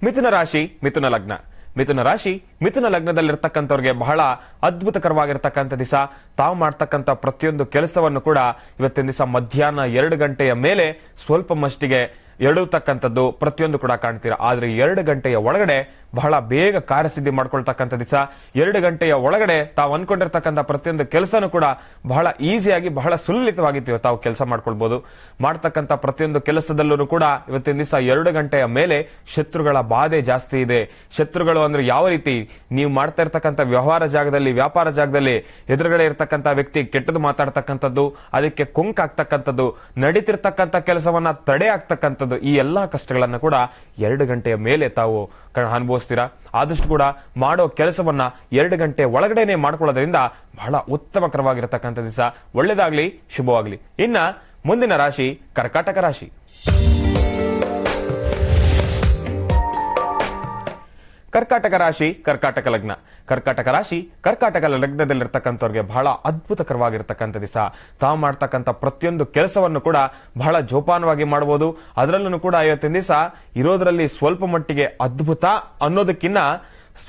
ಮಿಥುನ ರಾಶಿ ಮಿಥುನ ಲಗ್ನ. ಮಿಥುನ ರಾಶಿ ಮಿಥುನ ಲಗ್ನದಲ್ಲಿರ್ತಕ್ಕಂಥವ್ರಿಗೆ ಬಹಳ ಅದ್ಭುತಕರವಾಗಿರ್ತಕ್ಕಂಥ ದಿವಸ. ತಾವು ಮಾಡ್ತಕ್ಕಂಥ ಪ್ರತಿಯೊಂದು ಕೆಲಸವನ್ನು ಕೂಡ ಇವತ್ತಿನ ದಿವಸ ಮಧ್ಯಾಹ್ನ 2 ಗಂಟೆಯ ಮೇಲೆ ಸ್ವಲ್ಪ ಮಟ್ಟಿಗೆ ಎಡುತ್ತಕ್ಕಂಥದ್ದು ಪ್ರತಿಯೊಂದು ಕೂಡ ಕಾಣ್ತೀರಾ. ಆದ್ರೆ 2 ಗಂಟೆಯ ಒಳಗಡೆ ಬಹಳ ಬೇಗ ಕಾರ್ಯಸಿದ್ಧಿ ಮಾಡ್ಕೊಳ್ತಕ್ಕಂಥ ದಿವಸ. 2 ಗಂಟೆಯ ಒಳಗಡೆ ತಾವು ಅನ್ಕೊಂಡಿರ್ತಕ್ಕಂಥ ಪ್ರತಿಯೊಂದು ಕೆಲಸನೂ ಕೂಡ ಬಹಳ ಈಸಿಯಾಗಿ, ಬಹಳ ಸುಲಲಿತವಾಗಿ ತಾವು ಕೆಲಸ ಮಾಡ್ಕೊಳ್ಬಹುದು. ಮಾಡ್ತಕ್ಕಂಥ ಪ್ರತಿಯೊಂದು ಕೆಲಸದಲ್ಲೂ ಕೂಡ ಇವತ್ತಿನ ದಿವಸ 2 ಗಂಟೆಯ ಮೇಲೆ ಶತ್ರುಗಳ ಬಾಧೆ ಜಾಸ್ತಿ ಇದೆ. ಶತ್ರುಗಳು ಅಂದ್ರೆ ಯಾವ ರೀತಿ, ನೀವು ಮಾಡ್ತಾ ಇರ್ತಕ್ಕಂಥ ವ್ಯವಹಾರ ಜಾಗದಲ್ಲಿ, ವ್ಯಾಪಾರ ಜಾಗದಲ್ಲಿ ಎದುರುಗಡೆ ಇರ್ತಕ್ಕಂಥ ವ್ಯಕ್ತಿ ಕೆಟ್ಟದ್ದು ಮಾತಾಡ್ತಕ್ಕಂಥದ್ದು, ಅದಕ್ಕೆ ಕೊಂಕಾಗ್ತಕ್ಕಂಥದ್ದು, ನಡೀತಿರ್ತಕ್ಕಂಥ ಕೆಲಸವನ್ನ ತಡೆ ಆಗ್ತಕ್ಕಂಥದ್ದು, ಇರ್ತಕ್ಕಂಥದ್ದು ಈ ಎಲ್ಲಾ ಕಷ್ಟಗಳನ್ನ ಕೂಡ 2 ಗಂಟೆಯ ಮೇಲೆ ತಾವು ಅನುಭವಿಸ್ತೀರಾ. ಆದಷ್ಟು ಕೂಡ ಮಾಡೋ ಕೆಲಸವನ್ನ 2 ಗಂಟೆ ಒಳಗಡೆನೆ ಮಾಡ್ಕೊಳ್ಳೋದ್ರಿಂದ ಬಹಳ ಉತ್ತಮಕರವಾಗಿರತಕ್ಕಂಥ ದಿವಸ. ಒಳ್ಳೇದಾಗ್ಲಿ, ಶುಭವಾಗ್ಲಿ. ಇನ್ನ ಮುಂದಿನ ರಾಶಿ ಕರ್ಕಾಟಕ ರಾಶಿ. ಕರ್ಕಾಟಕ ರಾಶಿ, ಕರ್ಕಾಟಕ ಲಗ್ನ. ಕರ್ಕಾಟಕ ರಾಶಿ, ಕರ್ಕಾಟಕ ಲಗ್ನದಲ್ಲಿರ್ತಕ್ಕಂಥವ್ರಿಗೆ ಬಹಳ ಅದ್ಭುತಕರವಾಗಿರ್ತಕ್ಕಂಥ ದಿವಸ. ತಾವು ಮಾಡ್ತಕ್ಕಂಥ ಪ್ರತಿಯೊಂದು ಕೆಲಸವನ್ನು ಕೂಡ ಬಹಳ ಜೋಪಾನವಾಗಿ ಮಾಡಬಹುದು. ಅದರಲ್ಲೂ ಕೂಡ ಇವತ್ತಿನ ದಿವಸ ಇರೋದ್ರಲ್ಲಿ ಸ್ವಲ್ಪ ಮಟ್ಟಿಗೆ ಅದ್ಭುತ ಅನ್ನೋದಕ್ಕಿಂತ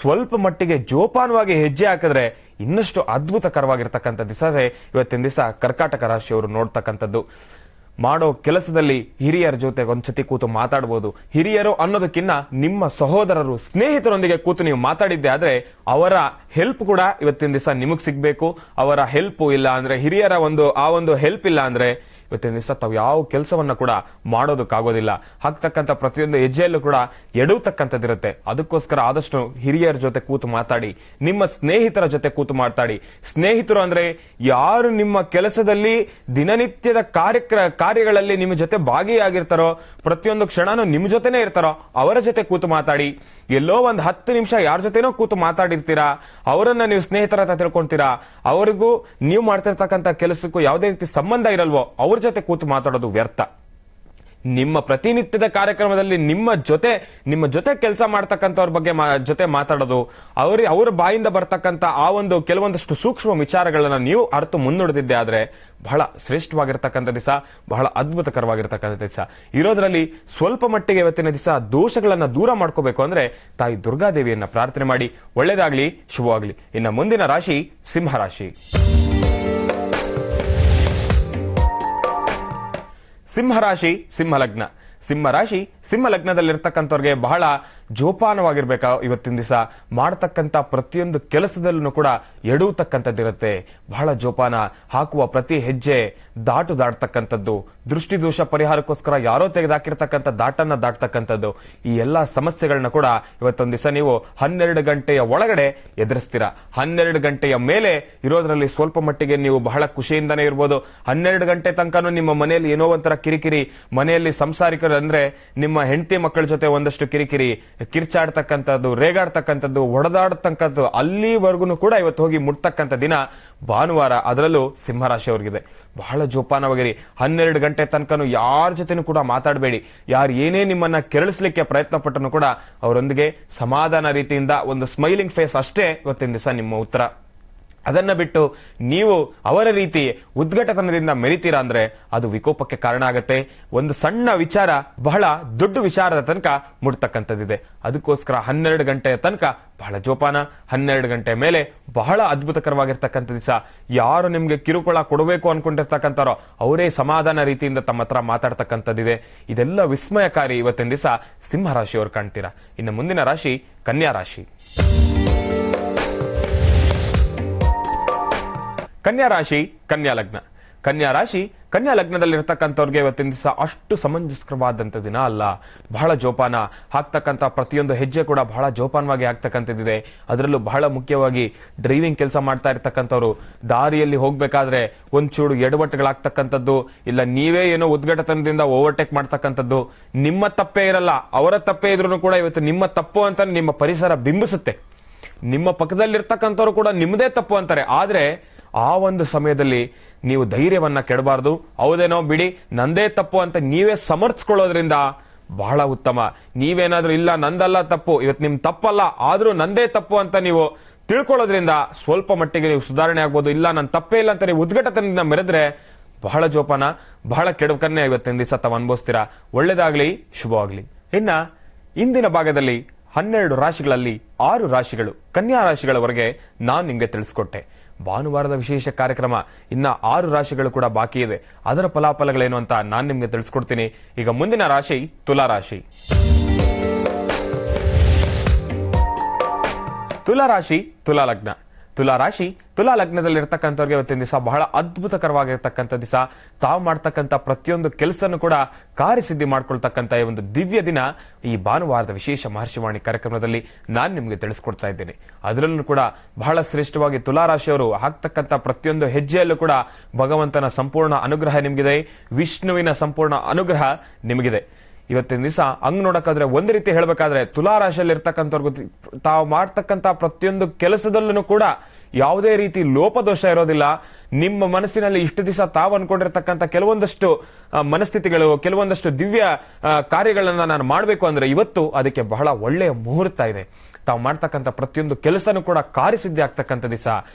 ಸ್ವಲ್ಪ ಮಟ್ಟಿಗೆ ಜೋಪಾನವಾಗಿ ಹೆಜ್ಜೆ ಹಾಕಿದ್ರೆ ಇನ್ನಷ್ಟು ಅದ್ಭುತಕರವಾಗಿರ್ತಕ್ಕಂಥ ದಿವಸ ಇವತ್ತಿನ ದಿವಸ ಕರ್ಕಾಟಕ ರಾಶಿಯವರು ನೋಡ್ತಕ್ಕಂಥದ್ದು. ಮಾಡೋ ಕೆಲಸದಲ್ಲಿ ಹಿರಿಯರ ಜೊತೆ ಒಂದ್ಸತಿ ಕೂತು ಮಾತಾಡಬಹುದು. ಹಿರಿಯರು ಅನ್ನೋದಕ್ಕಿಂತ ನಿಮ್ಮ ಸಹೋದರರು, ಸ್ನೇಹಿತರೊಂದಿಗೆ ಕೂತು ನೀವು ಮಾತಾಡಿದ್ದೆ ಆದ್ರೆ ಅವರ ಹೆಲ್ಪ್ ಕೂಡ ಇವತ್ತಿನ ದಿವಸ ನಿಮಗ್ ಸಿಗ್ಬೇಕು. ಅವರ ಹೆಲ್ಪ್ ಇಲ್ಲ ಅಂದ್ರೆ, ಹಿರಿಯರ ಆ ಒಂದು ಹೆಲ್ಪ್ ಇಲ್ಲ ಅಂದ್ರೆ ಇವತ್ತಿನ ದಿವಸ ತಾವು ಯಾವ ಕೆಲಸವನ್ನ ಕೂಡ ಮಾಡೋದಕ್ಕಾಗೋದಿಲ್ಲ. ಹಾಕ್ತಕ್ಕಂಥ ಪ್ರತಿಯೊಂದು ಹೆಜ್ಜೆಯಲ್ಲೂ ಕೂಡ ಎಡುವತಕ್ಕಂಥದ್ದಿರುತ್ತೆ. ಅದಕ್ಕೋಸ್ಕರ ಆದಷ್ಟು ಹಿರಿಯರ ಜೊತೆ ಕೂತು ಮಾತಾಡಿ, ನಿಮ್ಮ ಸ್ನೇಹಿತರ ಜೊತೆ ಕೂತು ಮಾತಾಡಿ. ಸ್ನೇಹಿತರು ಅಂದ್ರೆ ಯಾರು ನಿಮ್ಮ ಕೆಲಸದಲ್ಲಿ ದಿನನಿತ್ಯದ ಕಾರ್ಯಗಳಲ್ಲಿ ನಿಮ್ಮ ಜೊತೆ ಭಾಗಿಯಾಗಿರ್ತಾರೋ, ಪ್ರತಿಯೊಂದು ಕ್ಷಣನೂ ನಿಮ್ಮ ಜೊತೆನೆ ಇರ್ತಾರೋ ಅವರ ಜೊತೆ ಕೂತು ಮಾತಾಡಿ. ಎಲ್ಲೋ ಒಂದು 10 ನಿಮಿಷ ಯಾರ ಜೊತೆನೋ ಕೂತು ಮಾತಾಡಿರ್ತೀರಾ, ಅವರನ್ನ ನೀವು ಸ್ನೇಹಿತರ ಹತ್ರ ತಿಳ್ಕೊಂತೀರಾ. ಅವರಿಗೂ ನೀವು ಮಾಡ್ತಿರ್ತಕ್ಕಂಥ ಕೆಲಸಕ್ಕೂ ಯಾವುದೇ ರೀತಿ ಸಂಬಂಧ ಇರಲ್ವೋ ಅವ್ರ ಜೊತೆ ಕೂತು ಮಾತಾಡೋದು ವ್ಯರ್ಥ. ನಿಮ್ಮ ಪ್ರತಿನಿತ್ಯದ ಕಾರ್ಯಕ್ರಮದಲ್ಲಿ ನಿಮ್ಮ ಜೊತೆ ಕೆಲಸ ಮಾಡ್ತಕ್ಕಂಥವ್ರ ಬಗ್ಗೆ ಜೊತೆ ಮಾತಾಡೋದು, ಅವರ ಬಾಯಿಂದ ಬರ್ತಕ್ಕಂಥ ಆ ಒಂದು ಕೆಲವೊಂದಷ್ಟು ಸೂಕ್ಷ್ಮ ವಿಚಾರಗಳನ್ನ ನೀವು ಅರ್ಥ ಮುನ್ನುಡಿದಿದ್ದೆ ಆದ್ರೆ ಬಹಳ ಶ್ರೇಷ್ಠವಾಗಿರ್ತಕ್ಕಂಥ ದಿವಸ, ಬಹಳ ಅದ್ಭುತಕರವಾಗಿರ್ತಕ್ಕಂಥ ದಿವಸ. ಇರೋದ್ರಲ್ಲಿ ಸ್ವಲ್ಪ ಮಟ್ಟಿಗೆ ಇವತ್ತಿನ ದಿವಸ ದೋಷಗಳನ್ನ ದೂರ ಮಾಡ್ಕೋಬೇಕು ಅಂದ್ರೆ ತಾಯಿ ದುರ್ಗಾದೇವಿಯನ್ನ ಪ್ರಾರ್ಥನೆ ಮಾಡಿ. ಒಳ್ಳೇದಾಗ್ಲಿ, ಶುಭವಾಗ್ಲಿ. ಇನ್ನ ಮುಂದಿನ ರಾಶಿ ಸಿಂಹರಾಶಿ. ಸಿಂಹರಾಶಿ, ಸಿಂಹಲಗ್ನ. ಸಿಂಹರಾಶಿ, ಸಿಂಹಲಗ್ನದಲ್ಲಿರ್ತಕ್ಕಂಥವ್ರಿಗೆ ಬಹಳ ಜೋಪಾನವಾಗಿರ್ಬೇಕಾ ಇವತ್ತಿನ ದಿವಸ. ಮಾಡತಕ್ಕಂಥ ಪ್ರತಿಯೊಂದು ಕೆಲಸದಲ್ಲೂ ಕೂಡ ಎಡುವತಕ್ಕಂಥದ್ದಿರುತ್ತೆ. ಬಹಳ ಜೋಪಾನ. ಹಾಕುವ ಪ್ರತಿ ಹೆಜ್ಜೆ ದಾಟತಕ್ಕಂಥದ್ದು, ದೃಷ್ಟಿದೋಷ ಪರಿಹಾರಕ್ಕೋಸ್ಕರ ಯಾರೋ ತೆಗೆದಾಕಿರ್ತಕ್ಕಂಥ ದಾಟನ್ನ ದಾಟತಕ್ಕಂಥದ್ದು, ಈ ಎಲ್ಲಾ ಸಮಸ್ಯೆಗಳನ್ನ ಕೂಡ ಇವತ್ತೊಂದು ದಿವಸ ನೀವು 12 ಗಂಟೆಯ ಒಳಗಡೆ ಎದುರಿಸ್ತೀರಾ. 12 ಗಂಟೆಯ ಮೇಲೆ ಇರೋದ್ರಲ್ಲಿ ಸ್ವಲ್ಪ ಮಟ್ಟಿಗೆ ನೀವು ಬಹಳ ಖುಷಿಯಿಂದನೇ ಇರ್ಬೋದು. 12 ಗಂಟೆ ತನಕನೂ ನಿಮ್ಮ ಮನೆಯಲ್ಲಿ ಏನೋ ಒಂಥರ ಕಿರಿಕಿರಿ, ಮನೆಯಲ್ಲಿ ಸಂಸಾರಿಕರು ಅಂದ್ರೆ ನಿಮ್ಮ ಹೆಂಡತಿ ಮಕ್ಕಳ ಜೊತೆ ಒಂದಷ್ಟು ಕಿರಿಕಿರಿ, ಕಿರ್ಚಾಡ್ತಕ್ಕಂಥದ್ದು, ರೇಗಾಡ್ತಕ್ಕಂಥದ್ದು, ಹೊಡೆದಾಡ್ತಕ್ಕಂಥದ್ದು, ಅಲ್ಲಿವರೆಗೂ ಕೂಡ ಇವತ್ತು ಹೋಗಿ ಮುಟ್ತಕ್ಕಂಥ ದಿನ ಭಾನುವಾರ. ಅದರಲ್ಲೂ ಸಿಂಹರಾಶಿಯವರಿಗಿದೆ. ಬಹಳ ಜೋಪಾನವಾಗಿರಿ. 12 ಗಂಟೆ ತನಕನೂ ಯಾರ ಜೊತೆನೂ ಕೂಡ ಮಾತಾಡಬೇಡಿ. ಯಾರು ಏನೇ ನಿಮ್ಮನ್ನ ಕೆರಳಿಸ್ಲಿಕ್ಕೆ ಪ್ರಯತ್ನ ಪಟ್ಟನು ಕೂಡ ಅವರೊಂದಿಗೆ ಸಮಾಧಾನ ರೀತಿಯಿಂದ ಒಂದು ಸ್ಮೈಲಿಂಗ್ ಫೇಸ್ ಅಷ್ಟೇ ಇವತ್ತಿನ ದಿವಸ ನಿಮ್ಮ ಉತ್ತರ. ಅದನ್ನ ಬಿಟ್ಟು ನೀವು ಅವರ ರೀತಿ ಉದ್ಘಟತನದಿಂದ ಮೆರಿತೀರಾ ಅಂದ್ರೆ ಅದು ವಿಕೋಪಕ್ಕೆ ಕಾರಣ ಆಗತ್ತೆ. ಒಂದು ಸಣ್ಣ ವಿಚಾರ ಬಹಳ ದೊಡ್ಡ ವಿಚಾರದ ತನಕ ಮುಟ್ತಕ್ಕಂಥದ್ದಿದೆ. ಅದಕ್ಕೋಸ್ಕರ 12 ಗಂಟೆಯ ತನಕ ಬಹಳ ಜೋಪಾನ. 12 ಗಂಟೆ ಮೇಲೆ ಬಹಳ ಅದ್ಭುತಕರವಾಗಿರ್ತಕ್ಕಂಥ ದಿವಸ. ಯಾರು ನಿಮ್ಗೆ ಕಿರುಕುಳ ಕೊಡಬೇಕು ಅನ್ಕೊಂಡಿರ್ತಕ್ಕಂಥವ್ರೋ ಅವರೇ ಸಮಾಧಾನ ರೀತಿಯಿಂದ ತಮ್ಮ ಹತ್ರ ಮಾತಾಡ್ತಕ್ಕಂಥದ್ದಿದೆ. ಇದೆಲ್ಲ ವಿಸ್ಮಯಕಾರಿ ಇವತ್ತಿನ ದಿವಸ ಸಿಂಹರಾಶಿಯವರು ಕಾಣ್ತೀರಾ. ಇನ್ನು ಮುಂದಿನ ರಾಶಿ ಕನ್ಯಾ ರಾಶಿ. ಕನ್ಯಾ ರಾಶಿ, ಕನ್ಯಾ ಲಗ್ನ. ಕನ್ಯಾ ರಾಶಿ, ಕನ್ಯಾ ಲಗ್ನದಲ್ಲಿರ್ತಕ್ಕಂಥವ್ರಿಗೆ ಇವತ್ತಿನ ದಿವಸ ಅಷ್ಟು ಸಮಂಜಸಕರವಾದಂಥ ದಿನ ಅಲ್ಲ. ಬಹಳ ಜೋಪಾನ. ಹಾಕ್ತಕ್ಕಂಥ ಪ್ರತಿಯೊಂದು ಹೆಜ್ಜೆ ಕೂಡ ಬಹಳ ಜೋಪಾನವಾಗಿ ಆಗ್ತಕ್ಕಂಥದ್ದಿದೆ. ಅದರಲ್ಲೂ ಬಹಳ ಮುಖ್ಯವಾಗಿ ಡ್ರೈವಿಂಗ್ ಕೆಲಸ ಮಾಡ್ತಾ ಇರ್ತಕ್ಕಂಥವ್ರು ದಾರಿಯಲ್ಲಿ ಹೋಗ್ಬೇಕಾದ್ರೆ ಒಂಚೂರು ಎಡವಟ್ಟುಗಳಾಗ್ತಕ್ಕಂಥದ್ದು, ಇಲ್ಲ ನೀವೇ ಏನೋ ಉದ್ಘಟತನದಿಂದ ಓವರ್ಟೇಕ್ ಮಾಡ್ತಕ್ಕಂಥದ್ದು, ನಿಮ್ಮ ತಪ್ಪೇ ಇರಲ್ಲ, ಅವರ ತಪ್ಪೇ ಇದ್ರೂ ಕೂಡ ಇವತ್ತು ನಿಮ್ಮ ತಪ್ಪು ಅಂತ ನಿಮ್ಮ ಪರಿಸರ ಬಿಂಬಿಸುತ್ತೆ. ನಿಮ್ಮ ಪಕ್ಕದಲ್ಲಿರ್ತಕ್ಕಂಥವ್ರು ಕೂಡ ನಿಮ್ಮದೇ ತಪ್ಪು ಅಂತಾರೆ. ಆದ್ರೆ ಆ ಒಂದು ಸಮಯದಲ್ಲಿ ನೀವು ಧೈರ್ಯವನ್ನ ಕೆಡಬಾರ್ದು. ಹೌದೇನೋ ಬಿಡಿ, ನಂದೇ ತಪ್ಪು ಅಂತ ನೀವೇ ಸಮರ್ಥಿಸ್ಕೊಳ್ಳೋದ್ರಿಂದ ಬಹಳ ಉತ್ತಮ. ನೀವೇನಾದ್ರೂ ಇಲ್ಲ ನಂದಲ್ಲ ತಪ್ಪು, ಇವತ್ತು ನಿಮ್ ತಪ್ಪಲ್ಲ ಆದ್ರೂ ನಂದೇ ತಪ್ಪು ಅಂತ ನೀವು ತಿಳ್ಕೊಳ್ಳೋದ್ರಿಂದ ಸ್ವಲ್ಪ ಮಟ್ಟಿಗೆ ನೀವು ಸುಧಾರಣೆ ಆಗ್ಬೋದು. ಇಲ್ಲ ನನ್ನ ತಪ್ಪೇ ಇಲ್ಲ ಅಂತ ನೀವು ಉದ್ಘಟತನದಿಂದ ಮೆರೆದ್ರೆ ಬಹಳ ಜೋಪಾನ, ಬಹಳ ಕೆಡುಕನ್ನೇ ಇವತ್ತಿನ ದಿವಸ ತಾವು ಅನುಭವಿಸ್ತೀರಾ. ಒಳ್ಳೇದಾಗ್ಲಿ, ಶುಭವಾಗ್ಲಿ. ಇನ್ನ ಇಂದಿನ ಭಾಗದಲ್ಲಿ 12 ರಾಶಿಗಳಲ್ಲಿ 6 ರಾಶಿಗಳು ಕನ್ಯಾ ರಾಶಿಗಳವರೆಗೆ ನಾನು ನಿಮ್ಗೆ ತಿಳಿಸ್ಕೊಟ್ಟೆ. ಭಾನುವಾರದ ವಿಶೇಷ ಕಾರ್ಯಕ್ರಮ ಇನ್ನ 6 ರಾಶಿಗಳು ಕೂಡ ಬಾಕಿ ಇದೆ. ಅದರ ಫಲಾಫಲಗಳೇನು ಅಂತ ನಾನು ನಿಮ್ಗೆ ತಿಳಿಸ್ಕೊಡ್ತೀನಿ. ಈಗ ಮುಂದಿನ ರಾಶಿ ತುಲಾ ರಾಶಿ. ತುಲಾ ರಾಶಿ, ತುಲಾ ಲಗ್ನ. ತುಲಾ ರಾಶಿ, ತುಲಾ ಲಗ್ನದಲ್ಲಿರ್ತಕ್ಕಂಥವ್ರಿಗೆ ಇವತ್ತಿನ ದಿವಸ ಬಹಳ ಅದ್ಭುತಕರವಾಗಿರ್ತಕ್ಕಂಥ ದಿವಸ. ತಾವು ಮಾಡ್ತಕ್ಕಂಥ ಪ್ರತಿಯೊಂದು ಕೆಲಸನೂ ಕೂಡ ಕಾರ್ಯಸಿದ್ಧಿ ಮಾಡ್ಕೊಳ್ತಕ್ಕಂಥ ಒಂದು ದಿವ್ಯ ದಿನ ಈ ಭಾನುವಾರದ ವಿಶೇಷ ಮಹರ್ಷಿವಾಣಿ ಕಾರ್ಯಕ್ರಮದಲ್ಲಿ ನಾನು ನಿಮ್ಗೆ ತಿಳಿಸ್ಕೊಡ್ತಾ ಇದ್ದೇನೆ. ಅದರಲ್ಲೂ ಕೂಡ ಬಹಳ ಶ್ರೇಷ್ಠವಾಗಿ ತುಲಾ ರಾಶಿಯವರು ಹಾಕ್ತಕ್ಕಂಥ ಪ್ರತಿಯೊಂದು ಹೆಜ್ಜೆಯಲ್ಲೂ ಕೂಡ ಭಗವಂತನ ಸಂಪೂರ್ಣ ಅನುಗ್ರಹ ನಿಮಗಿದೆ, ವಿಷ್ಣುವಿನ ಸಂಪೂರ್ಣ ಅನುಗ್ರಹ ನಿಮಗಿದೆ. ಇವತ್ತಿನ ದಿವಸ ಹಂಗ್ ನೋಡಕ್ಕಾದ್ರೆ ಒಂದ್ ರೀತಿ ಹೇಳ್ಬೇಕಾದ್ರೆ ತುಲಾ ರಾಶಿಯಲ್ಲಿ ಇರ್ತಕ್ಕಂಥವ್ರಿಗೂ ತಾವು ಮಾಡ್ತಕ್ಕಂಥ ಪ್ರತಿಯೊಂದು ಕೆಲಸದಲ್ಲೂ ಕೂಡ ಯಾವುದೇ ರೀತಿ ಲೋಪದೋಷ ಇರೋದಿಲ್ಲ. ನಿಮ್ಮ ಮನಸ್ಸಿನಲ್ಲಿ ಇಷ್ಟು ದಿವಸ ತಾವು ಅನ್ಕೊಂಡಿರ್ತಕ್ಕಂಥ ಕೆಲವೊಂದಷ್ಟು ಮನಸ್ಥಿತಿಗಳು, ಕೆಲವೊಂದಷ್ಟು ದಿವ್ಯ ಕಾರ್ಯಗಳನ್ನ ನಾನು ಮಾಡಬೇಕು ಅಂದ್ರೆ ಇವತ್ತು ಅದಕ್ಕೆ ಬಹಳ ಒಳ್ಳೆಯ ಮುಹೂರ್ತ ಇದೆ. ತಾವು ಮಾಡ್ತಕ್ಕಂಥ ಪ್ರತಿಯೊಂದು ಕೆಲಸನೂ ಕೂಡ ಕಾರ್ಯಸಿದ್ಧಿ ಆಗ್ತಕ್ಕಂಥ ದಿವಸ.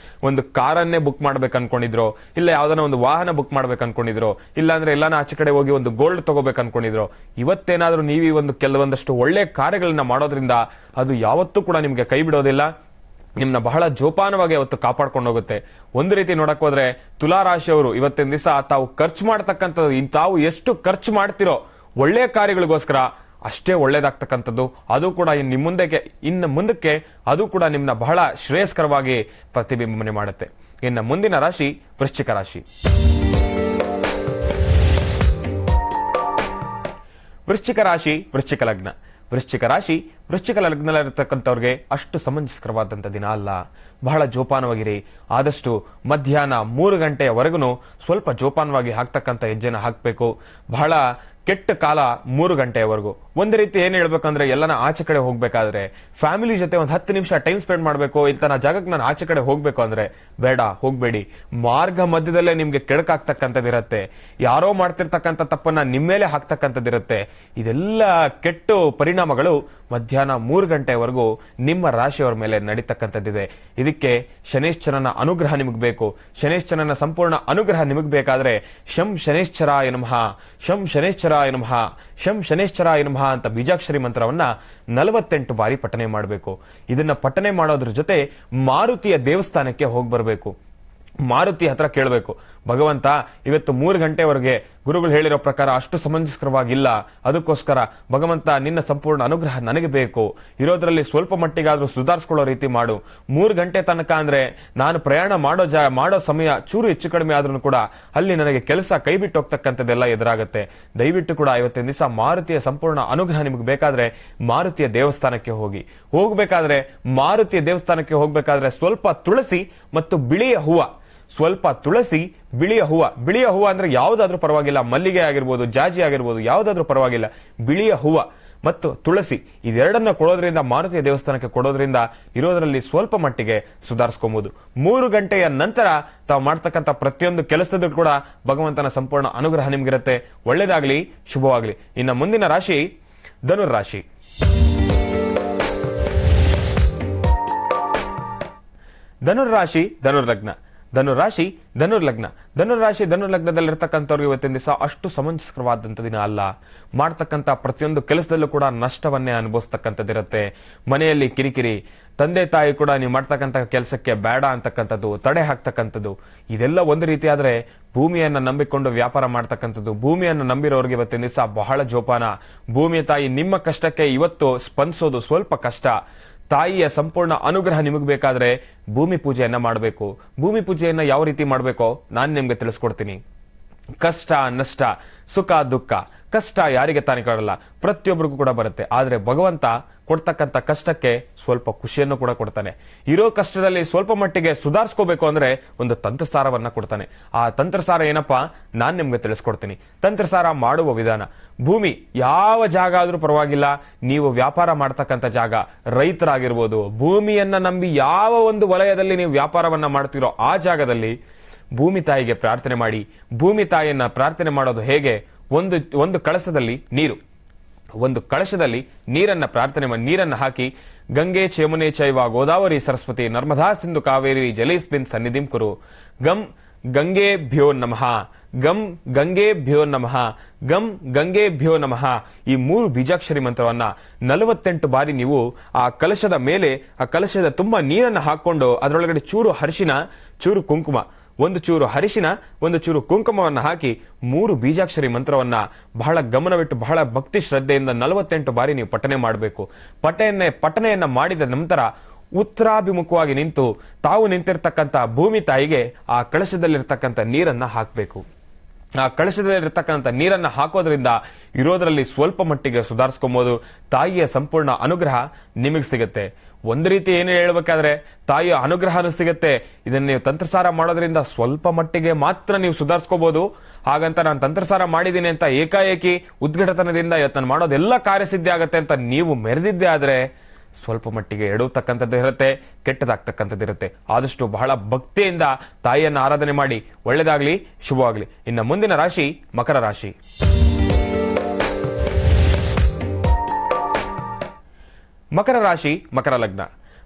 ಒಂದು ಕಾರನ್ನೇ ಬುಕ್ ಮಾಡ್ಬೇಕು ಅನ್ಕೊಂಡಿದ್ರು, ಇಲ್ಲ ಯಾವ್ದಾನ ಒಂದು ವಾಹನ ಬುಕ್ ಮಾಡ್ಬೇಕು ಅನ್ಕೊಂಡಿದ್ರು, ಇಲ್ಲ ಅಂದ್ರೆ ಎಲ್ಲಾನ ಆಚೆ ಕಡೆ ಹೋಗಿ ಒಂದು ಗೋಲ್ಡ್ ತಗೋಬೇಕು ಅನ್ಕೊಂಡಿದ್ರು, ಇವತ್ತೇನಾದ್ರೂ ನೀವು ಒಂದು ಕೆಲವೊಂದಷ್ಟು ಒಳ್ಳೆ ಕಾರ್ಯಗಳನ್ನ ಮಾಡೋದ್ರಿಂದ ಅದು ಯಾವತ್ತೂ ಕೂಡ ನಿಮ್ಗೆ ಕೈ ಬಿಡೋದಿಲ್ಲ. ನಿಮ್ನ ಬಹಳ ಜೋಪಾನವಾಗಿ ಅವತ್ತು ಕಾಪಾಡ್ಕೊಂಡು ಹೋಗುತ್ತೆ. ಒಂದು ರೀತಿ ನೋಡಕ್ ಹೋದ್ರೆ ತುಲಾ ರಾಶಿಯವರು ಇವತ್ತಿನ ದಿವಸ ತಾವು ಖರ್ಚು ಮಾಡ್ತಕ್ಕಂಥದ್ದು, ತಾವು ಎಷ್ಟು ಖರ್ಚು ಮಾಡ್ತಿರೋ ಒಳ್ಳೆ ಕಾರ್ಯಗಳಿಗೋಸ್ಕರ ಅಷ್ಟೇ ಒಳ್ಳೇದಾಗ್ತಕ್ಕಂಥದ್ದು. ಅದು ಕೂಡ ಇನ್ನು ಮುಂದಕ್ಕೆ ಅದು ಕೂಡ ನಿಮ್ನ ಬಹಳ ಶ್ರೇಯಸ್ಕರವಾಗಿ ಪ್ರತಿಬಿಂಬನೆ ಮಾಡುತ್ತೆ. ಇನ್ನು ಮುಂದಿನ ರಾಶಿ ವೃಶ್ಚಿಕ ರಾಶಿ. ವೃಶ್ಚಿಕ ರಾಶಿ ವೃಶ್ಚಿಕ ಲಗ್ನ. ವೃಶ್ಚಿಕ ರಾಶಿ ವೃಶ್ಚಿಕ ಲಗ್ನದಲ್ಲಿರ್ತಕ್ಕಂಥವ್ರಿಗೆ ಅಷ್ಟು ಸಮಂಜಸಕರವಾದಂಥ ದಿನ ಅಲ್ಲ. ಬಹಳ ಜೋಪಾನವಾಗಿರಿ. ಆದಷ್ಟು ಮಧ್ಯಾಹ್ನ 3 ಗಂಟೆಯವರೆಗೂ ಸ್ವಲ್ಪ ಜೋಪಾನವಾಗಿ ಹಾಕ್ತಕ್ಕಂಥ ಹೆಜ್ಜೆನ ಹಾಕಬೇಕು. ಬಹಳ ಕೆಟ್ಟ ಕಾಲ 3 ಗಂಟೆಯವರೆಗೂ. ಒಂದು ರೀತಿ ಏನ್ ಹೇಳ್ಬೇಕಂದ್ರೆ ಎಲ್ಲನ ಆಚೆ ಕಡೆ ಹೋಗ್ಬೇಕಾದ್ರೆ ಫ್ಯಾಮಿಲಿ ಜೊತೆ ಒಂದು 10 ನಿಮಿಷ ಟೈಮ್ ಸ್ಪೆಂಡ್ ಮಾಡಬೇಕು. ಇಂತ ಜಾಗಕ್ಕೆ ನಾನು ಆಚೆ ಕಡೆ ಹೋಗ್ಬೇಕು ಅಂದ್ರೆ ಬೇಡ, ಹೋಗ್ಬೇಡಿ. ಮಾರ್ಗ ಮಧ್ಯದಲ್ಲೇ ನಿಮ್ಗೆ ಕೆಡಕಾಗ್ತಕ್ಕಂಥದ್ದಿರತ್ತೆ. ಯಾರೋ ಮಾಡ್ತಿರ್ತಕ್ಕಂಥ ತಪ್ಪನ್ನ ನಿಮ್ಮೇಲೆ ಹಾಕ್ತಕ್ಕಂಥದ್ದಿರತ್ತೆ. ಇದೆಲ್ಲ ಕೆಟ್ಟ ಪರಿಣಾಮಗಳು ಮಧ್ಯಾಹ್ನ 3 ಗಂಟೆವರೆಗೂ ನಿಮ್ಮ ರಾಶಿಯವರ ಮೇಲೆ ನಡೀತಕ್ಕಂಥದ್ದಿದೆ. ಇದಕ್ಕೆ ಶನೇಶ್ವರನ ಅನುಗ್ರಹ ನಿಮಗೆ ಬೇಕು. ಶನೇಶ್ವರನ ಸಂಪೂರ್ಣ ಅನುಗ್ರಹ ನಿಮಗೆ ಬೇಕಾದ್ರೆ ಶಂ ಶನೇಶ್ವರಾಯ ನಮಃ, ಶಂ ಶನೇಶ್ವರಾಯ ನಮಃ, ಶಂ ಶನೇಶ್ವರಾಯ ನಮಃ ಅಂತ ಬೀಜಾಕ್ಷರಿ ಮಂತ್ರವನ್ನ 48 ಬಾರಿ ಪಠನೆ ಮಾಡಬೇಕು. ಇದನ್ನ ಪಠನೆ ಮಾಡೋದ್ರ ಜೊತೆ ಮಾರುತಿಯ ದೇವಸ್ಥಾನಕ್ಕೆ ಹೋಗಿ ಬರಬೇಕು. ಮಾರುತಿ ಹತ್ರ ಕೇಳಬೇಕು, ಭಗವಂತ ಇವತ್ತು 3 ಗಂಟೆವರೆಗೆ ಗುರುಗಳು ಹೇಳಿರೋ ಪ್ರಕಾರ ಅಷ್ಟು ಸಮಂಜಸಕರವಾಗಿಲ್ಲ, ಅದಕ್ಕೋಸ್ಕರ ಭಗವಂತ ನಿನ್ನ ಸಂಪೂರ್ಣ ಅನುಗ್ರಹ ನನಗೆ ಬೇಕು. ಇರೋದ್ರಲ್ಲಿ ಸ್ವಲ್ಪ ಮಟ್ಟಿಗಾದ್ರೂ ಸುಧಾರಿಸ್ಕೊಳ್ಳೋ ರೀತಿ ಮಾಡು. 3 ಗಂಟೆ ತನಕ ಅಂದ್ರೆ ನಾನು ಪ್ರಯಾಣ ಮಾಡೋ ಸಮಯ ಚೂರು ಹೆಚ್ಚು ಕಡಿಮೆ ಆದ್ರೂ ಕೂಡ ಅಲ್ಲಿ ನನಗೆ ಕೆಲಸ ಕೈ ಬಿಟ್ಟು ಹೋಗ್ತಕ್ಕಂಥದ್ದೆಲ್ಲ ಎದುರಾಗುತ್ತೆ. ದಯವಿಟ್ಟು ಕೂಡ ಇವತ್ತಿನ ದಿವಸ ಮಾರುತಿಯ ಸಂಪೂರ್ಣ ಅನುಗ್ರಹ ನಿಮ್ಗೆ ಬೇಕಾದ್ರೆ ಮಾರುತಿಯ ದೇವಸ್ಥಾನಕ್ಕೆ ಹೋಗ್ಬೇಕಾದ್ರೆ ಮಾರುತಿಯ ದೇವಸ್ಥಾನಕ್ಕೆ ಹೋಗ್ಬೇಕಾದ್ರೆ ಸ್ವಲ್ಪ ತುಳಸಿ ಮತ್ತು ಬಿಳಿಯ ಹೂವ, ಸ್ವಲ್ಪ ತುಳಸಿ, ಬಿಳಿಯ ಹೂವ ಅಂದ್ರೆ ಯಾವ್ದಾದ್ರೂ ಪರವಾಗಿಲ್ಲ, ಮಲ್ಲಿಗೆ ಆಗಿರ್ಬೋದು, ಜಾಜಿ ಆಗಿರ್ಬೋದು, ಯಾವ್ದಾದ್ರೂ ಪರವಾಗಿಲ್ಲ, ಬಿಳಿಯ ಹೂವ ಮತ್ತು ತುಳಸಿ ಇದೆರಡನ್ನ ಕೊಡೋದ್ರಿಂದ, ಮಾರುತಿಯ ದೇವಸ್ಥಾನಕ್ಕೆ ಕೊಡೋದ್ರಿಂದ ಇರೋದ್ರಲ್ಲಿ ಸ್ವಲ್ಪ ಮಟ್ಟಿಗೆ ಸುಧಾರಿಸ್ಕೊಬಹುದು. 3 ಗಂಟೆಯ ನಂತರ ತಾವು ಮಾಡ್ತಕ್ಕಂಥ ಪ್ರತಿಯೊಂದು ಕೆಲಸದಲ್ಲೂ ಕೂಡ ಭಗವಂತನ ಸಂಪೂರ್ಣ ಅನುಗ್ರಹ ನಿಮ್ಗಿರುತ್ತೆ. ಒಳ್ಳೇದಾಗ್ಲಿ, ಶುಭವಾಗ್ಲಿ. ಇನ್ನು ಮುಂದಿನ ರಾಶಿ ಧನುರ್ರಾಶಿ. ಧನುರ್ರಾಶಿ ಧನುರ್ಲಗ್ನ. ಧನುರಾಶಿ ಧನುರ್ಲಗ್ನ. ಧನುರ್ಲಗ್ನದಲ್ಲಿರ್ತಕ್ಕಂಥವ್ರಿಗೆ ಇವತ್ತಿನ ದಿವಸ ಅಷ್ಟು ಸಮಂಜಸಕರವಾದಂಥ ದಿನ ಅಲ್ಲ. ಮಾಡ್ತಕ್ಕಂಥ ಪ್ರತಿಯೊಂದು ಕೆಲಸದಲ್ಲೂ ಕೂಡ ನಷ್ಟವನ್ನೇ ಅನುಭವಿಸ್ತಕ್ಕಂಥದ್ದಿರುತ್ತೆ. ಮನೆಯಲ್ಲಿ ಕಿರಿಕಿರಿ, ತಂದೆ ತಾಯಿ ಕೂಡ ನೀವು ಮಾಡ್ತಕ್ಕಂಥ ಕೆಲಸಕ್ಕೆ ಬೇಡ ಅಂತಕ್ಕಂಥದ್ದು, ತಡೆ ಹಾಕ್ತಕ್ಕಂಥದ್ದು, ಇದೆಲ್ಲ ಒಂದು ರೀತಿ ಆದ್ರೆ ಭೂಮಿಯನ್ನ ನಂಬಿಕೊಂಡು ವ್ಯಾಪಾರ ಮಾಡ್ತಕ್ಕಂಥದ್ದು. ಭೂಮಿಯನ್ನು ನಂಬಿರೋರಿಗೆ ಇವತ್ತಿನ ದಿವಸ ಬಹಳ ಜೋಪಾನ. ಭೂಮಿಯ ತಾಯಿ ನಿಮ್ಮ ಕಷ್ಟಕ್ಕೆ ಇವತ್ತು ಸ್ಪಂದಿಸೋದು ಸ್ವಲ್ಪ ಕಷ್ಟ. ತಾಯಿಯ ಸಂಪೂರ್ಣ ಅನುಗ್ರಹ ನಿಮಗೆ ಬೇಕಾದ್ರೆ ಭೂಮಿ ಪೂಜೆಯನ್ನ ಮಾಡಬೇಕು. ಭೂಮಿ ಪೂಜೆಯನ್ನ ಯಾವ ರೀತಿ ಮಾಡಬೇಕೋ ನಾನು ನಿಮ್ಗೆ ತಿಳಿಸ್ಕೊಡ್ತೀನಿ. ಕಷ್ಟ ನಷ್ಟ, ಸುಖ ದುಃಖ, ಕಷ್ಟ ಯಾರಿಗೆ ತಾನೇ ಕಾಣಲ್ಲ, ಪ್ರತಿಯೊಬ್ಬರಿಗೂ ಕೂಡ ಬರುತ್ತೆ. ಆದ್ರೆ ಭಗವಂತ ಕೊಡ್ತಕ್ಕಂಥ ಕಷ್ಟಕ್ಕೆ ಸ್ವಲ್ಪ ಖುಷಿಯನ್ನು ಕೂಡ ಕೊಡ್ತಾನೆ. ಇರೋ ಕಷ್ಟದಲ್ಲಿ ಸ್ವಲ್ಪ ಮಟ್ಟಿಗೆ ಸುಧಾರಿಸ್ಕೋಬೇಕು ಅಂದ್ರೆ ಒಂದು ತಂತ್ರಸಾರವನ್ನ ಕೊಡ್ತಾನೆ. ಆ ತಂತ್ರಸಾರ ಏನಪ್ಪಾ ನಾನ್ ನಿಮ್ಗೆ ತಿಳಿಸ್ಕೊಡ್ತೀನಿ. ತಂತ್ರಸಾರ ಮಾಡುವ ವಿಧಾನ. ಭೂಮಿ ಯಾವ ಜಾಗ ಆದ್ರೂ ಪರವಾಗಿಲ್ಲ, ನೀವು ವ್ಯಾಪಾರ ಮಾಡ್ತಕ್ಕಂಥ ಜಾಗ, ರೈತರಾಗಿರ್ಬೋದು, ಭೂಮಿಯನ್ನ ನಂಬಿ ಯಾವ ಒಂದು ವಲಯದಲ್ಲಿ ನೀವು ವ್ಯಾಪಾರವನ್ನ ಮಾಡ್ತಿರೋ ಆ ಜಾಗದಲ್ಲಿ ಭೂಮಿ ತಾಯಿಗೆ ಪ್ರಾರ್ಥನೆ ಮಾಡಿ. ಭೂಮಿ ತಾಯಿಯನ್ನ ಪ್ರಾರ್ಥನೆ ಮಾಡೋದು ಹೇಗೆ? ಒಂದು ಕಳಸದಲ್ಲಿ ನೀರು, ಒಂದು ಕಳಶದಲ್ಲಿ ನೀರನ್ನ ಹಾಕಿ ಗಂಗೆ ಚೇಮುನೆ ಚೈವ ಗೋದಾವರಿ ಸರಸ್ವತಿ ನರ್ಮದಾ ಸಿಂಧು ಕಾವೇರಿ ಜಲೇಸ್ಮಿನ್ ಸನ್ನಿಧಿಂ ಕುರು ಗಂ ಗಂಗೆಭ್ಯೋ ನಮಃ, ಗಂ ಗಂಗೆಭ್ಯೋ ನಮಃ, ಗಂ ಗಂಗೆಭ್ಯೋ ನಮಃ. ಈ 3 ಬೀಜಾಕ್ಷರಿ ಮಂತ್ರವನ್ನ 48 ಬಾರಿ ನೀವು ಆ ಕಲಶದ ಮೇಲೆ, ಆ ಕಲಶದ ತುಂಬಾ ನೀರನ್ನ ಹಾಕೊಂಡು ಅದರೊಳಗಡೆ ಚೂರು ಅರಿಶಿನ, ಚೂರು ಕುಂಕುಮ, ಒಂದು ಚೂರು ಅರಿಶಿನ, ಒಂದು ಚೂರು ಕುಂಕುಮವನ್ನ ಹಾಕಿ 3 ಬೀಜಾಕ್ಷರಿ ಮಂತ್ರವನ್ನ ಬಹಳ ಗಮನವಿಟ್ಟು ಬಹಳ ಭಕ್ತಿ ಶ್ರದ್ಧೆಯಿಂದ 48 ಬಾರಿ ನೀವು ಪಠನೆ ಮಾಡಬೇಕು. ಪಠನೆಯನ್ನ ಮಾಡಿದ ನಂತರ ಉತ್ತರಾಭಿಮುಖವಾಗಿ ನಿಂತು ತಾವು ನಿಂತಿರ್ತಕ್ಕಂಥ ಭೂಮಿ ತಾಯಿಗೆ ಆ ಕಳಶದಲ್ಲಿರ್ತಕ್ಕಂಥ ನೀರನ್ನ ಹಾಕಬೇಕು. ಆ ಕಳಶದಲ್ಲಿರ್ತಕ್ಕಂಥ ನೀರನ್ನ ಹಾಕೋದ್ರಿಂದ ಇರೋದ್ರಲ್ಲಿ ಸ್ವಲ್ಪ ಮಟ್ಟಿಗೆ ಸುಧಾರಿಸ್ಕೊಬಹುದು. ತಾಯಿಯ ಸಂಪೂರ್ಣ ಅನುಗ್ರಹ ನಿಮಗೆ ಸಿಗುತ್ತೆ. ಒಂದು ರೀತಿ ಏನು ಹೇಳ್ಬೇಕಾದ್ರೆ ತಾಯಿಯ ಅನುಗ್ರಹನೂ ಸಿಗುತ್ತೆ. ಇದನ್ನ ನೀವು ತಂತ್ರಸಾರ ಮಾಡೋದ್ರಿಂದ ಸ್ವಲ್ಪ ಮಟ್ಟಿಗೆ ಮಾತ್ರ ನೀವು ಸುಧಾರಿಸ್ಕೋಬಹುದು. ಹಾಗಂತ ನಾನು ತಂತ್ರಸಾರ ಮಾಡಿದ್ದೀನಿ ಅಂತ ಏಕಾಏಕಿ ಉದ್ಘಾಟನದಿಂದ ಇವತ್ತು ನಾನು ಮಾಡೋದೆಲ್ಲ ಕಾರ್ಯಸಿದ್ಧಿ ಆಗತ್ತೆ ಅಂತ ನೀವು ಮೆರೆದಿದ್ದೇ ಆದ್ರೆ ಸ್ವಲ್ಪ ಮಟ್ಟಿಗೆ ಎಡುವತಕ್ಕಂಥದ್ದು ಇರುತ್ತೆ, ಕೆಟ್ಟದಾಗ್ತಕ್ಕಂಥದ್ದು ಇರುತ್ತೆ. ಆದಷ್ಟು ಬಹಳ ಭಕ್ತಿಯಿಂದ ತಾಯಿಯನ್ನು ಆರಾಧನೆ ಮಾಡಿ. ಒಳ್ಳೆದಾಗ್ಲಿ, ಶುಭವಾಗ್ಲಿ. ಇನ್ನು ಮುಂದಿನ ರಾಶಿ ಮಕರ ರಾಶಿ. ಮಕರ ರಾಶಿ, ಮಕರ ಲಗ್ನ.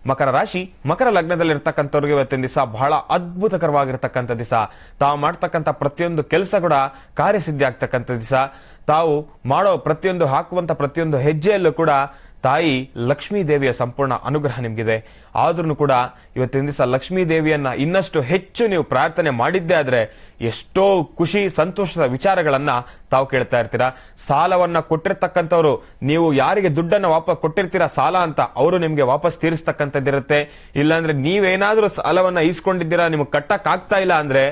ಮಕರ ರಾಶಿ, ಮಕರ ಲಗ್ನದಲ್ಲಿರ್ತಕ್ಕಂಥವ್ರಿಗೆ ಇವತ್ತಿನ ದಿವಸ ಬಹಳ ಅದ್ಭುತಕರವಾಗಿರ್ತಕ್ಕಂಥ ದಿವಸ. ತಾವು ಮಾಡ್ತಕ್ಕಂಥ ಪ್ರತಿಯೊಂದು ಕೆಲಸ ಕೂಡ ಕಾರ್ಯಸಿದ್ಧಿ ಆಗ್ತಕ್ಕಂಥ ದಿವಸ. ತಾವು ಮಾಡೋ ಪ್ರತಿಯೊಂದು ಹಾಕುವಂತ ಪ್ರತಿಯೊಂದು ಹೆಜ್ಜೆಯಲ್ಲೂ ಕೂಡ ತಾಯಿ ಲಕ್ಷ್ಮೀ ದೇವಿಯ ಸಂಪೂರ್ಣ ಅನುಗ್ರಹ ನಿಮ್ಗಿದೆ. ಆದ್ರೂ ಕೂಡ ಇವತ್ತಿನ ದಿವಸ ಲಕ್ಷ್ಮೀ ದೇವಿಯನ್ನ ಇನ್ನಷ್ಟು ಹೆಚ್ಚು ನೀವು ಪ್ರಾರ್ಥನೆ ಮಾಡಿದ್ದೇ ಆದ್ರೆ ಎಷ್ಟೋ ಖುಷಿ ಸಂತೋಷದ ವಿಚಾರಗಳನ್ನ ತಾವು ಕೇಳ್ತಾ ಇರ್ತೀರಾ. ಸಾಲವನ್ನ ಕೊಟ್ಟಿರ್ತಕ್ಕಂಥವ್ರು, ನೀವು ಯಾರಿಗೆ ದುಡ್ಡನ್ನ ವಾಪಸ್ ಕೊಟ್ಟಿರ್ತೀರಾ ಸಾಲ ಅಂತ, ಅವರು ನಿಮ್ಗೆ ವಾಪಸ್ ತೀರಿಸ್ತಕ್ಕಂಥದ್ದಿರುತ್ತೆ. ಇಲ್ಲಾಂದ್ರೆ ನೀವೇನಾದ್ರೂ ಸಾಲವನ್ನ ಈಸ್ಕೊಂಡಿದ್ದೀರಾ, ನಿಮ್ಗೆ ಕಟ್ಟಕ್ ಆಗ್ತಾ ಇಲ್ಲ ಅಂದ್ರೆ